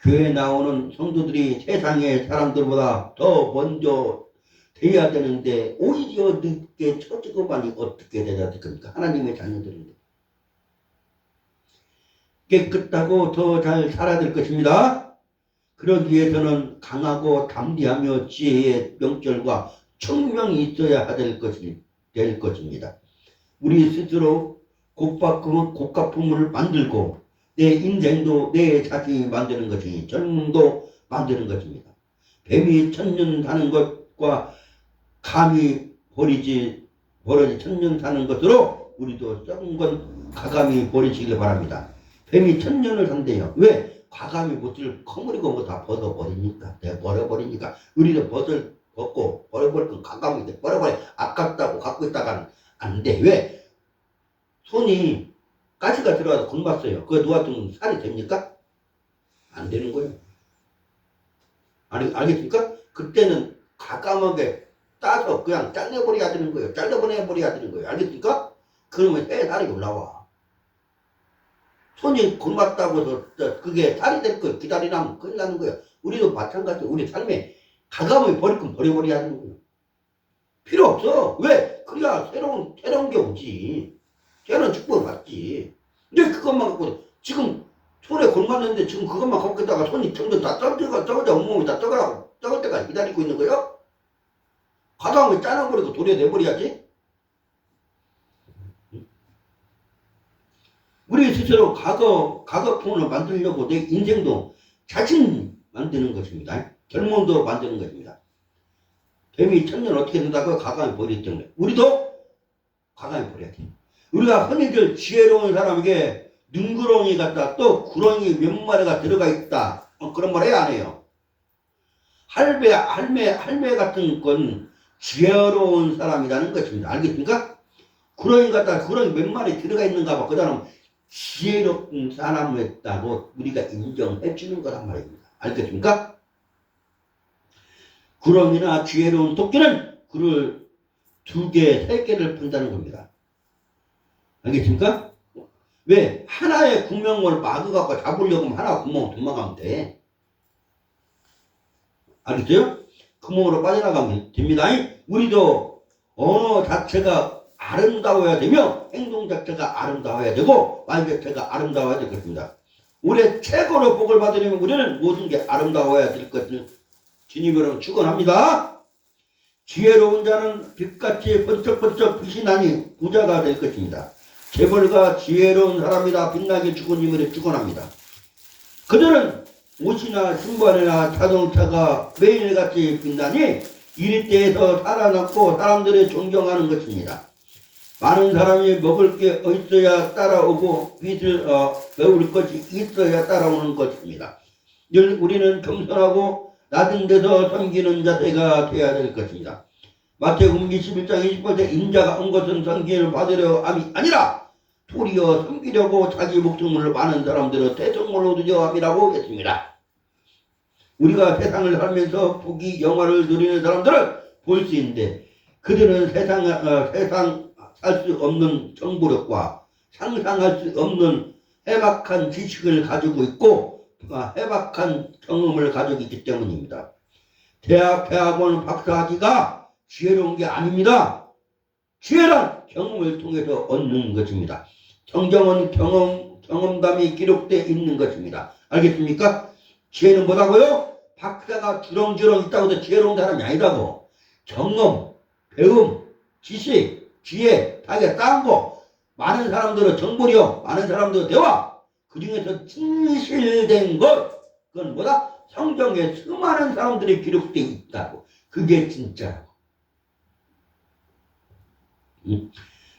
교회에 나오는 성도들이 세상의 사람들보다 더 먼저 돼야 되는데 오히려 늦게 처지고만이 어떻게 돼야 될 겁니까? 하나님의 자녀들인데. 깨끗하고 더 잘 살아야 될 것입니다. 그러기 위해서는 강하고 담대하며 지혜의 명철과 청명이 있어야 될 것입니다. 우리 스스로 고가품을 만들고 내 인생도 내 자신이 만드는 것이니 젊음도 만드는 것입니다. 뱀이 천년 사는 것과 감히 버려지 천년 사는 것으로 우리도 썩은 건 과감히 버리시길 바랍니다. 뱀이 천년을 산대요. 왜? 과감히 못을 커물이고 뭐 다 벗어버리니까. 내가 버려버리니까. 우리도 벗을 벗고 버려버릴 건 과감히 버려버려. 아깝다고 갖고 있다가는 안 돼. 왜? 손이 가시가 들어가서 굶었어요. 그거 누웠으면 살이 됩니까? 안 되는 거예요. 알겠습니까? 그때는 과감하게 따서 그냥 잘라버려야 되는 거예요. 잘라버려야 되는 거예요. 알겠습니까? 그러면 살이 올라와. 손이 굶었다고 해서 그게 살이 될 거 기다리라면 큰일 나는 거예요. 우리도 마찬가지예요. 우리 삶에 과감하게 버릴 건 버려버려야 되는 거예요. 필요 없어. 왜? 그래야 새로운 게 오지. 새로운 축복을 받지. 근데 그것만 갖고 지금 손에 굶었는데 지금 그것만 갖고 있다가 손이 점점 다 썩어져 온몸이 다 썩을 때까지 기다리고 있는 거예요? 과감하게 짜놔버리고 도려내버려야지. 우리 스스로 과거풍을 만들려고 내 인생도 자신 만드는 것입니다. 젊음도 만드는 것입니다. 뱀이 천년 어떻게 된다고 과감히 버리기 때문에 우리도 과감히 버려야 돼. 우리가 흔히들 지혜로운 사람에게 눈구렁이 같다 또 구렁이 몇 마리가 들어가 있다 그런 말 해야 안 해요. 할매 같은 건 지혜로운 사람이라는 것입니다. 알겠습니까? 구렁이 같다 구렁이 몇 마리 들어가 있는가 봐. 그 사람 지혜로운 사람이었다고 우리가 인정해 주는 거란 말입니다. 알겠습니까? 구렁이나 지혜로운 토끼는 굴을 2개, 3개를 푼다는 겁니다. 알겠습니까? 왜? 하나의 구멍을 막아갖고 잡으려고 하면 하나 구멍 도망가면 돼. 알겠어요? 구멍으로 빠져나가면 됩니다. 우리도 언어 자체가 아름다워야 되며 행동 자체가 아름다워야 되고 말 자체가 아름다워야 될 것입니다. 올해 최고로 복을 받으려면 우리는 모든 게 아름다워야 될 것을 주님으로 축원합니다. 지혜로운 자는 빛같이 번쩍번쩍 빛이 나니 부자가 될 것입니다. 재벌가 지혜로운 사람이다 빛나게 주님으로 축원합니다. 그들은 옷이나 신발이나 자동차가 매일같이 빛나니 이리때에서 살아남고 사람들이 존경하는 것입니다. 많은 사람이 먹을 게 있어야 따라오고 빚을 메울 것이 있어야 따라오는 것입니다. 늘 우리는 겸손하고 낮은 데서 섬기는 자세가 되어야 될 것입니다. 마태복음 21장 20절에 인자가 온 것은 섬김을 받으려 함이 아니라 도리어 섬기려고 자기 목숨을 많은 사람들은 대성을 얻으려 함이라고 했습니다. 우리가 세상을 살면서 복이 영화를 누리는 사람들은 볼 수 있는데 그들은 세상 살 수 없는 정보력과 상상할 수 없는 해박한 지식을 가지고 있고 해박한 경험을 가지고 있기 때문입니다. 대학원 박사학위가 지혜로운 게 아닙니다. 지혜란 경험을 통해서 얻는 것입니다. 성경은 경험담이 기록되어 있는 것입니다. 알겠습니까? 지혜는 뭐라고요? 박사가 주렁주렁 있다고 해서 지혜로운 사람이 아니라고. 경험, 배움, 지식, 지혜, 다게 따은 거. 많은 사람들은 정보력, 많은 사람들은 대화. 그 중에서 진실된 것. 그건 뭐다? 성경에 수많은 사람들이 기록되어 있다고. 그게 진짜라고.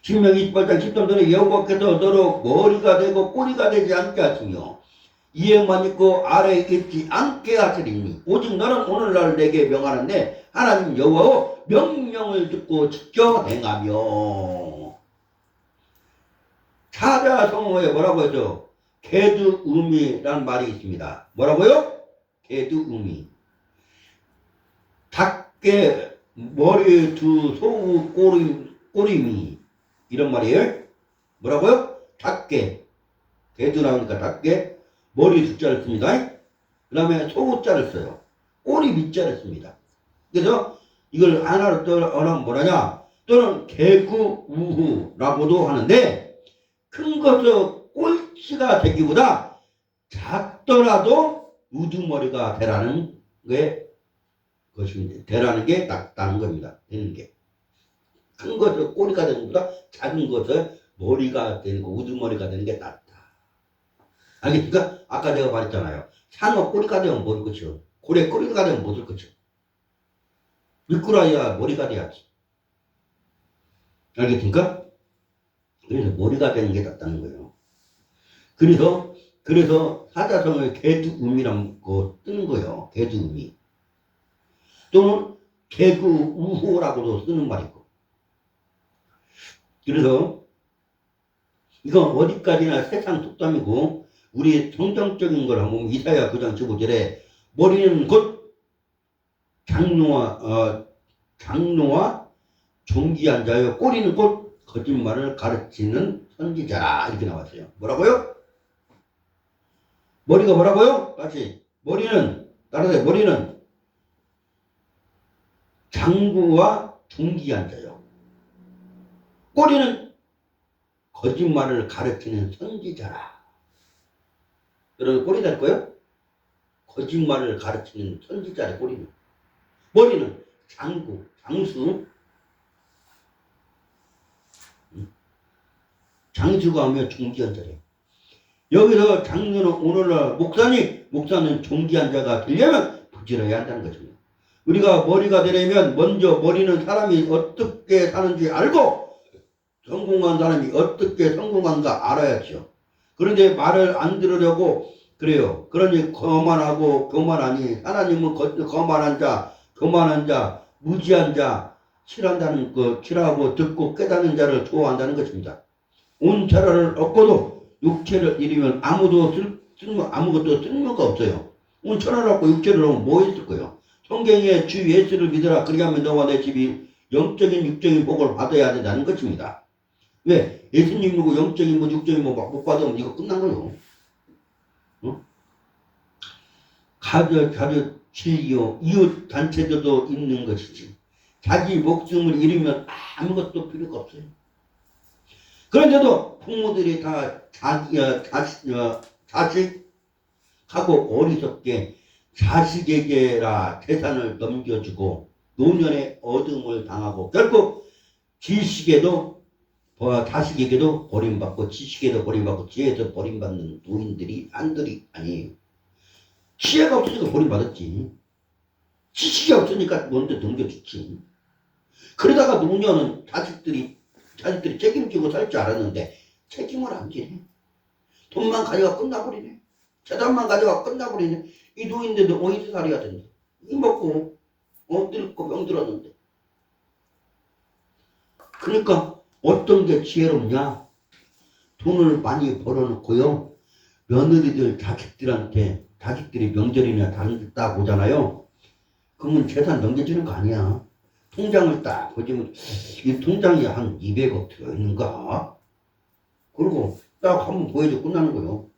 신명기 28장 10절에 여호와께서 너로 머리가 되고 꼬리가 되지 않게 하시며 이에만 있고 아래에 있지 않게 하시리니 오직 너는 오늘날 내게 명하는데 하나님 여호와의 명령을 듣고 지켜 행하며. 사자성어에 뭐라고 했죠? 개두음이라는 말이 있습니다. 뭐라고요? 개두음이. 닭개 머리 두 소우 꼬리미 이런 말이에요. 뭐라고요? 닭개. 개두 나오니까 닭개. 머리 두자를 씁니다. 그 다음에 소우자를 써요. 꼬리 밑자를 씁니다. 그래서 이걸 하나로 떠나면 뭐라냐? 또는 개구우후라고도 하는데, 큰 것은 꼴찌가 되기보다 작더라도 우두머리가 되라는 게 것입니다. 되라는 게 낫다는 겁니다. 되는 게. 큰 것은 꼬리가 되는 것보다 작은 것은 머리가 되는 거, 우두머리가 되는 게 낫다. 알겠습니까? 아까 내가 말했잖아요. 상어 꼬리가 되면 머리 끝이요. 고래 꼬리가 되면 못을 끝이요. 미꾸라지야 머리가 돼야지. 알겠습니까? 그래서 머리가 되는 게 낫다는 거예요. 그래서 사자성어에 개두음이라는 거 뜨는 거예요. 개두음이. 또는 개구우호라고도 쓰는 말이고. 그래서 이건 어디까지나 세상 속담이고, 우리 성경적인 걸 한번 이사야 9장 15절에 머리는 곧 장로와 존귀한 자요, 꼬리는 곧 거짓말을 가르치는 선지자라, 이렇게 나왔어요. 뭐라고요? 머리가 뭐라고요? 같이. 머리는, 따라서 머리는 장구와 존귀한 자요, 꼬리는 거짓말을 가르치는 선지자라. 여러분 꼬리 될 거요? 거짓말을 가르치는 선지자의 꼬리는. 머리는 장구, 장수가 하면 존귀한 자래. 여기서 장로는 오늘날 목사는 존귀한 자가 되려면 부지런해야 한다는 것입니다. 우리가 머리가 되려면 먼저 머리는 사람이 어떻게 사는지 알고 성공한 사람이 어떻게 성공한가 알아야죠. 그런데 말을 안 들으려고 그래요. 그러니 거만하고 교만하니, 하나님은 거만한 자, 무지한 자, 싫어한다는 것, 싫어하고 듣고 깨닫는 자를 좋아한다는 것입니다. 온 천하를 얻고도 육체를 잃으면 아무것도 쓸모가 없어요. 온 천하를 얻고 육체를 얻으면 뭐 있을 거예요? 성경에 주 예수를 믿으라, 그리하면 너와 내 집이 영적인 육적인 복을 받아야 된다는 것입니다. 왜? 예수님 믿고 영적인 뭐 육적인 뭐 못 받으면 이거 끝난 거예요. 어? 가족, 친이요, 이웃 단체들도 있는 것이지. 자기 목숨을 잃으면 아무것도 필요가 없어요. 그런데도 부모들이 다 자식하고 어리석게 자식에게라 재산을 넘겨주고 노년의 어둠을 당하고, 결국 자식에게도 버림받고 지식에도 버림받고 지혜에도 버림받는 노인들이 한둘이 아니에요. 지혜가 없으니까 버림받았지. 지식이 없으니까 먼저 넘겨주지. 그러다가 노년은 자식들이 책임지고 살 줄 알았는데 책임을 안 지네. 돈만 가져가 끝나버리네. 재산만 가져가 끝나버리네. 이 노인들도 어디서 살아야 된다. 이 먹고 늙고 병들었는데. 그러니까 어떤 게 지혜롭냐? 돈을 많이 벌어놓고요, 며느리들 자식들이 명절이나 다른다고 오잖아요. 그러면 재산 넘겨주는 거 아니야. 통장을 딱 보시면 이 통장이 한 200억 들어있는가? 그리고 딱 한번 보여줘 끝나는 거요.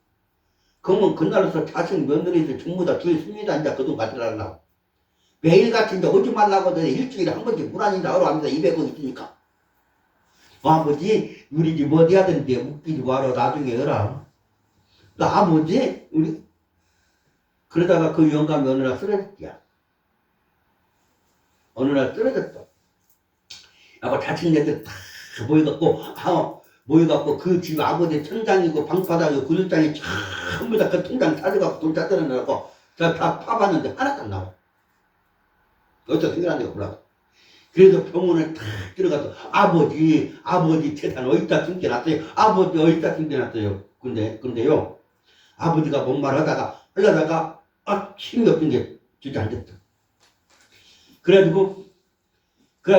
그러면 그날에서 자식 며느리들 전부 다 주에 씁니다. 이제 그 돈 가져가려고. 매일같이 이제 오지 말라고 일주일에 한 번씩 불안이다 하러 합니다. 200억 있으니까. 아버지, 우리 집 어디 하던데 웃기지 마라. 나중에 해라. 나 아버지, 그러다가 그 영감 어느 날 쓰러졌지야. 어느 날 쓰러졌어. 아까 자친애들 다 모여갖고 그 집 아버지 천장이고 방바닥이고 구들장이 전부 다 그 통장 찾아갖고 돈 다 떨어내갖고 다 파봤는데 하나도 안 나와. 어디서 생겨난 데가 몰라. 그래서 병원에 탁 들어가서 아버지 재산 어디다 숨겨놨어요. 아버지 어디다 숨겨놨어요. 근데요, 아버지가 뭔 말 하려다가 힘이 없은 게 주저앉았어. 그래가지고 그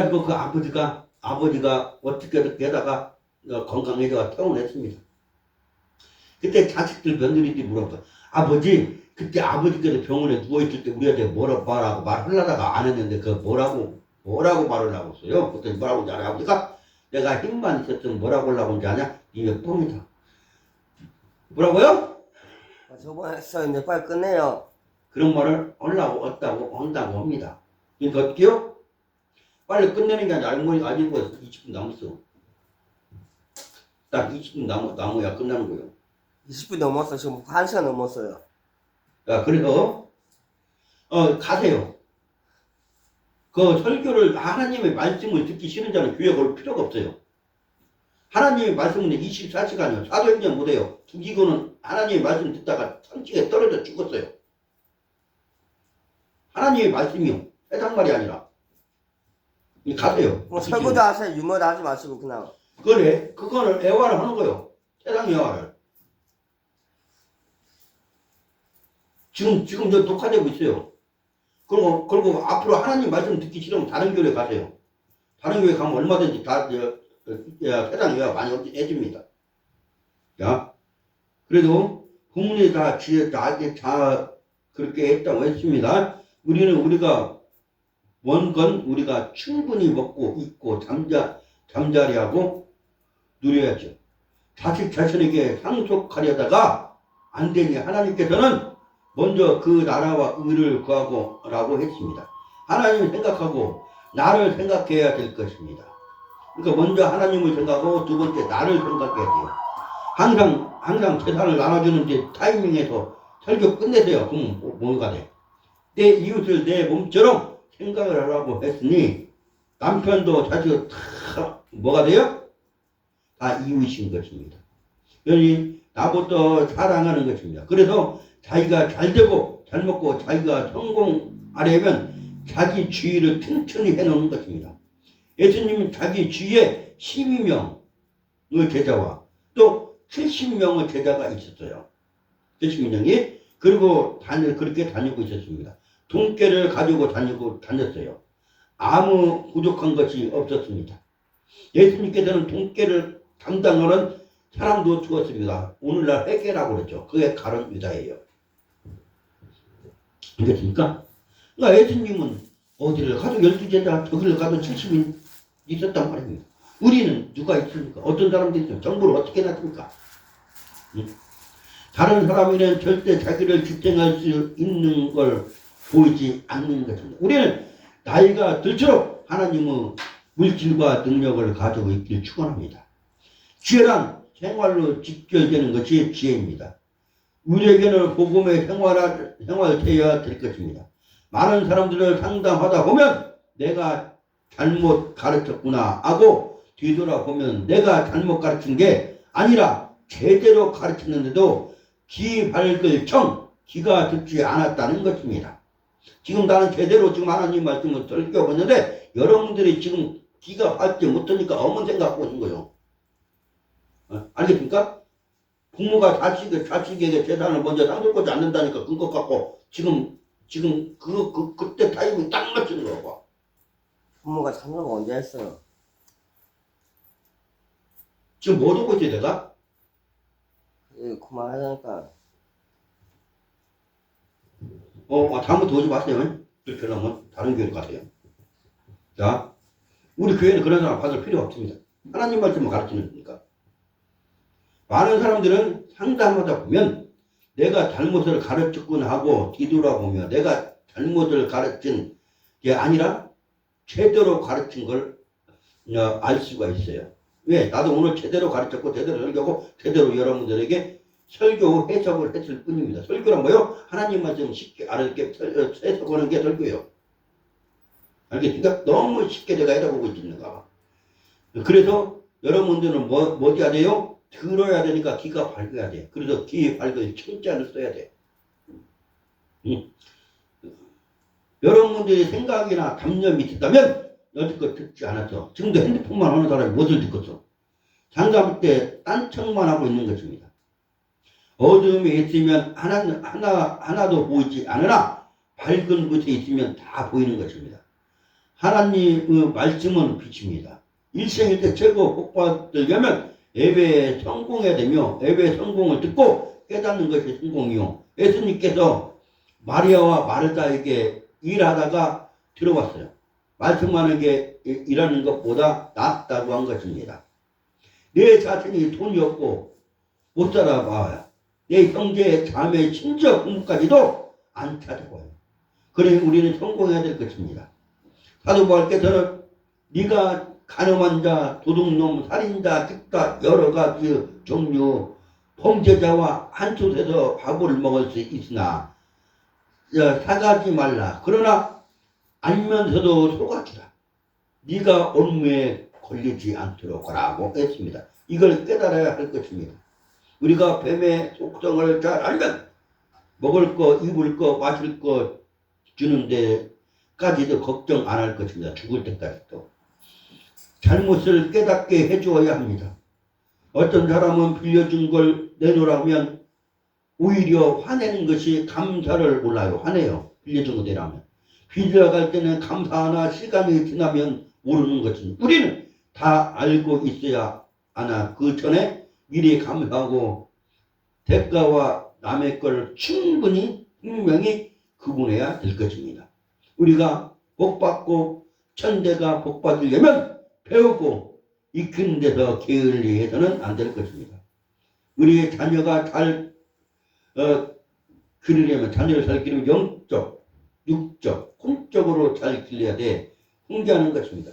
아버지가 어떻게 하다가 건강해져가 퇴원했습니다. 그때 자식들 며느리들이 물어봤어. 아버지, 그때 아버지께서 병원에 누워있을 때 우리한테 뭐라고 말하려다가 안 했는데, 그 뭐라고 말을 하고 있어요? 그때 뭐라고 하지 않아요? 아버지가 내가 힘만 있었으면 뭐라고 하려고 하는지 아냐? 이게 뻥이다. 뭐라고요? 저번에 했었는데 빨리 끝내요. 그런 말을 한다고 합니다. 그러니까 어떻게요? 빨리 끝내는 게 아니라 알고 20분 남았어. 딱 20분 남아야 끝나는 거예요. 20분 넘었어. 지금 1시간 넘었어요. 야, 그래서 가세요. 그 설교를 하나님의 말씀을 듣기 싫은 자는 교회 올 필요가 없어요. 하나님의 말씀은 24시간이요. 사도행전 못해요. 죽이고는 하나님의 말씀 듣다가 천지에 떨어져 죽었어요. 하나님의 말씀이요. 세상 말이 아니라. 가세요. 뭐 설교도 하세요. 유머도 하지 마시고 그냥. 그래. 그거는 애화를 하는 거예요. 세상 애화를. 지금 저 녹화되고 있어요. 그리고 앞으로 하나님 말씀 듣기 싫으면 다른 교회 가세요. 다른 교회 가면 얼마든지 다 세상 애화 많이 해줍니다. 야, 그래도 부모님이 다 그렇게 했다고 했습니다. 우리가 원건 우리가 충분히 먹고 입고 잠자리하고 누려야죠. 자신에게 상속하려다가 안 되니 하나님께서는 먼저 그 나라와 의를 구하고 라고 했습니다. 하나님을 생각하고 나를 생각해야 될 것입니다. 그러니까 먼저 하나님을 생각하고 두 번째 나를 생각해야 돼요. 항상 재산을 나눠주는데 타이밍에서 설교 끝내세요. 그럼 뭐가 돼? 내 이웃을 내 몸처럼 생각을 하라고 했으니 남편도 자식도 다 뭐가 돼요? 다 이웃인 것입니다. 여기 나부터 사랑하는 것입니다. 그래서 자기가 잘 되고 잘 먹고 자기가 성공하려면 자기 주위를 튼튼히 해놓는 것입니다. 예수님은 자기 주위에 12명의 제자와 또 70명의 제자가 있었어요. 70명이. 그리고 그렇게 다니고 있었습니다. 돈깨를 가지고 다녔어요. 아무 부족한 것이 없었습니다. 예수님께서는 돈깨를 담당하는 사람도 주었습니다. 오늘날 회계라고 그랬죠. 그게 가론 유다예요. 알겠습니까? 그러니까 예수님은 어디를 가도 12제자, 저기를 가도 70인 있었단 말입니다. 우리는 누가 있습니까? 어떤 사람들이 있습니까? 정보를 어떻게 놨습니까? 다른 사람에는 절대 자기를 집행할 수 있는 걸 보이지 않는 것입니다. 우리는 나이가 들수록 하나님의 물질과 능력을 가지고 있길 축원합니다. 지혜란 생활로 직결되는 것이 지혜입니다. 우리에게는 복음의 생활되어야 될 것입니다. 많은 사람들을 상담하다 보면 내가 잘못 가르쳤구나 하고 뒤돌아보면 내가 잘못 가르친 게 아니라 제대로 가르쳤는데도 귀 밝을 청 귀가 듣지 않았다는 것입니다. 지금 나는 제대로 지금 하나님 말씀을 설교하고 있는데 여러분들이 지금 귀가 밝지 못하니까 어문 생각하고 있는 거예요. 알겠습니까? 부모가 자식에게 재산을 먼저 상속하지 않는다니까 그것 갖고 지금 그때 타이밍 딱 맞추는 거고. 부모가 상속 언제 했어요? 지금 뭐 듣고 있지 내가? 그만하자니까. 다음부터 오지 마세요. 그렇게 하면 다른 교회로 가세요. 자, 우리 교회는 그런 사람 받을 필요 없습니다. 하나님 말씀만 가르치는 거니까. 많은 사람들은 상담하다 보면 내가 잘못을 가르쳤구나 하고 뒤돌아보며 내가 잘못을 가르친 게 아니라 제대로 가르친 걸 알 수가 있어요. 왜? 나도 오늘 제대로 가르쳤고 제대로 설교하고 제대로 여러분들에게 설교 해석을 했을 뿐입니다. 설교란 뭐요? 하나님 말씀 쉽게 알게 해석하는 게 설교예요. 알겠습니까? 너무 쉽게 내가 해석하고 있는가 봐. 그래서 여러분들은 뭐 해야 돼요? 들어야 되니까 귀가 밝아야 돼. 그래서 귀에 밝은 청자를 써야 돼. 여러분들의 생각이나 담념이 있다면 여태껏 듣지 않았어. 지금도 핸드폰만 하는 사람이 무엇을 듣겠어? 장담할 때 딴청만 하고 있는 것입니다. 어둠에 있으면 하나도 보이지 않으나 밝은 곳에 있으면 다 보이는 것입니다. 하나님의 말씀은 빛입니다. 일생일 때 최고 복 받으려면 예배에 성공해야 되며 예배의 성공을 듣고 깨닫는 것이 성공이요. 예수님께서 마리아와 마르다에게 일하다가 들어왔어요. 말씀하는 게 일하는 것보다 낫다고 한 것입니다. 내 자신이 돈이 없고 못 살아봐야 내 형제 자매 친척 부모까지도 안 찾아봐요. 그러니 우리는 성공해야 될 것입니다. 사도 바울께서는 네가 간음한 자, 도둑놈, 살인자, 득다 여러 가지 종류 범죄자와 한 솥에서 밥을 먹을 수 있으나 사가지 말라. 그러나 알면서도 속아주라. 네가 온무에 걸리지 않도록 하라고 했습니다. 이걸 깨달아야 할 것입니다. 우리가 뱀의 속성을 잘 알면 먹을 거, 입을 거, 마실 거 주는 데까지도 걱정 안 할 것입니다. 죽을 때까지도. 잘못을 깨닫게 해주어야 합니다. 어떤 사람은 빌려준 걸 내놓으라면 오히려 화내는 것이 감사를 몰라요. 화내요. 빌려준 거 내라면. 빌려갈 때는 감사하나 시간이 지나면 모르는 것입니다. 우리는 다 알고 있어야 하나 그 전에 미리 감사하고 대가와 남의 걸 충분히 분명히 구분해야 될 것입니다. 우리가 복받고 천대가 복받으려면 배우고 익히는 데서 게을리해서는 안 될 것입니다. 우리의 자녀가 잘 기르려면 자녀를 잘 기르면 영적, 육적, 혼적으로 잘 길러야 돼. 훈계하는 것입니다.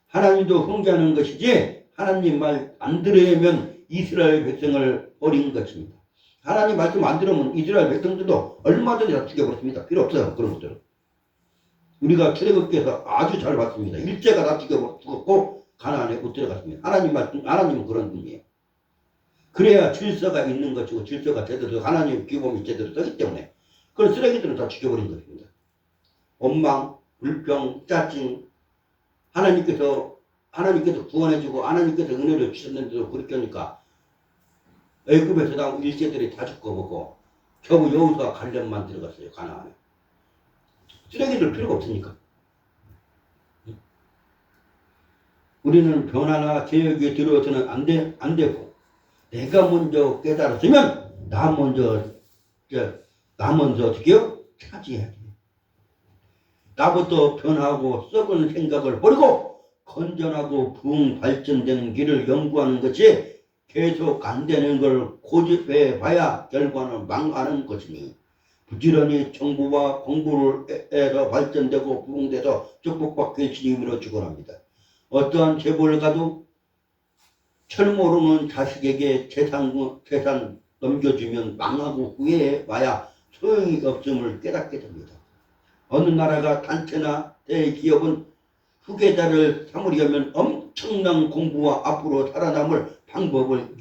하나님도 훈계하는 것이지 하나님 말 안 들으면 이스라엘 백성을 버린 것입니다. 하나님 말씀 안 들으면 이스라엘 백성들도 얼마든지 다 죽여버렸습니다. 필요 없어요. 그런 것들은. 우리가 출애굽기에서 아주 잘 봤습니다. 일제가 다 죽었고 가나안에 못 들어갔습니다. 하나님은 그런 분이에요. 그래야 질서가 있는 것이고 질서가 제대로 하나님의 규범이 제대로 서기 때문에 그런 쓰레기들은 다 죽여버린 것입니다. 원망, 불평, 짜증 하나님께서 구원해주고 하나님께서 은혜를 주셨는데도 그렇게 하니까 애굽에서 나온 일제들이 다 죽어보고 겨우 여호수아 갈렙만 들어갔어요. 가나안에. 쓰레기들 필요가 없으니까. 우리는 변화나 개혁에 들어서는 안 되고 내가 먼저 깨달았으면 나 먼저 어떻게요? 차지해야 돼. 나부터 변하고 썩은 생각을 버리고 건전하고 부흥 발전되는 길을 연구하는 것이 계속 안 되는 걸 고집해 봐야 결과는 망하는 것이니 부지런히 정부와 공부를 해서 발전되고 부흥돼서 축복받게 주님으로 축원합니다. 어떠한 재벌 가도 철 모르는 자식에게 재산 넘겨주면 망하고 후회해 봐야 소용이 없음을 깨닫게 됩니다. 어느 나라가 단체나 대기업은 후계자를 삼으려면 엄청난 공부와 앞으로 살아남을 방법을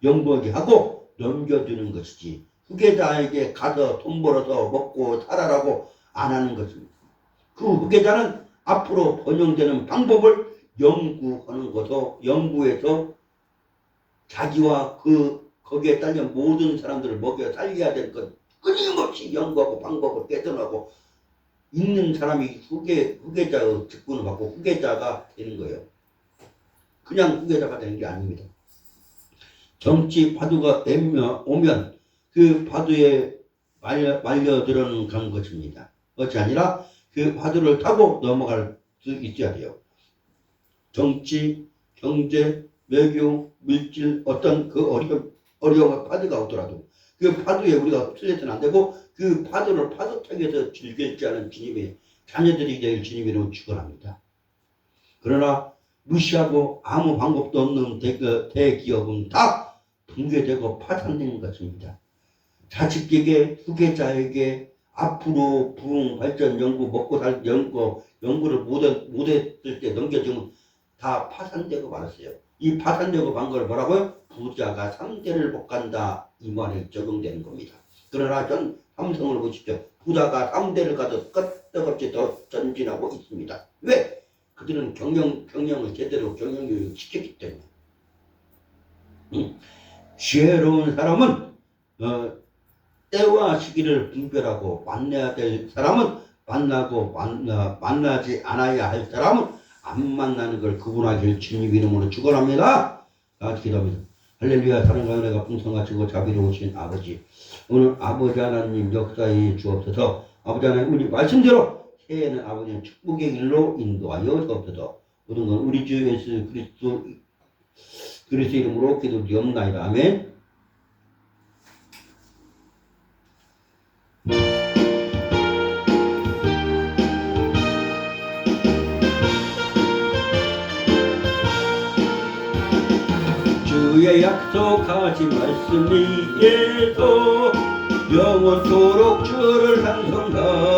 연구하고 넘겨주는 것이지 후계자에게 가서 돈 벌어서 먹고 살아라고 안 하는 것입니다. 그 후계자는 앞으로 번영되는 방법을 연구하는 것도 연구해서 자기와 거기에 딸려 모든 사람들을 먹여 살려야 될 것 끊임없이 연구하고 방법을 개선하고 있는 사람이 후계자의 직분을 받고 후계자가 되는 거예요. 그냥 후계자가 되는 게 아닙니다. 정치 파도가 오면 그 파도에 말려 들어간 것입니다. 그것이 아니라 그 파도를 타고 넘어갈 수 있어야 돼요. 정치, 경제, 외교, 물질 어떤 그 어려운 파도가 오더라도 그 파도에 우리가 휩쓸려서는 안 되고 그 파도를 파도타기에서 즐길지 않은 주님의 자녀들이 될 주님으로 축원합니다. 그러나 무시하고 아무 방법도 없는 대기업은 다 붕괴되고 파산되는 것입니다. 자식에게 후계자에게 앞으로 부흥 발전 연구 먹고 살 연구를 못했을 때 넘겨주면 다 파산되고 말았어요. 이 파산되고 만 걸 뭐라고요? 부자가 3대를 못 간다 이 말에 적용되는 겁니다. 그러나 전 삼성을 보십시오. 부자가 3대를 가도 끄떡없이 더 전진하고 있습니다. 왜? 그들은 경영을 제대로 경영교육을 시켰기 때문에. 지혜로운 사람은 때와 시기를 분별하고 만나야 될 사람은 만나고 만나지 않아야 할 사람은 안 만나는 걸 구분하길 주님 이름으로 축원합니다. 다 같이 기도합니다. 할렐루야. 사랑과 은혜가 풍성하시고 자비로우신 아버지, 오늘 아버지 하나님 역사에 주옵소서. 아버지 하나님 우리 말씀대로 새해에는 아버지는 축복의 길로 인도하여 주옵소서. 모든 건 우리 주 예수 그리스도 이름으로 기도드리옵나이다. 아멘. 주의 약속하신 말씀 위에서 영원토록 주를 찬송하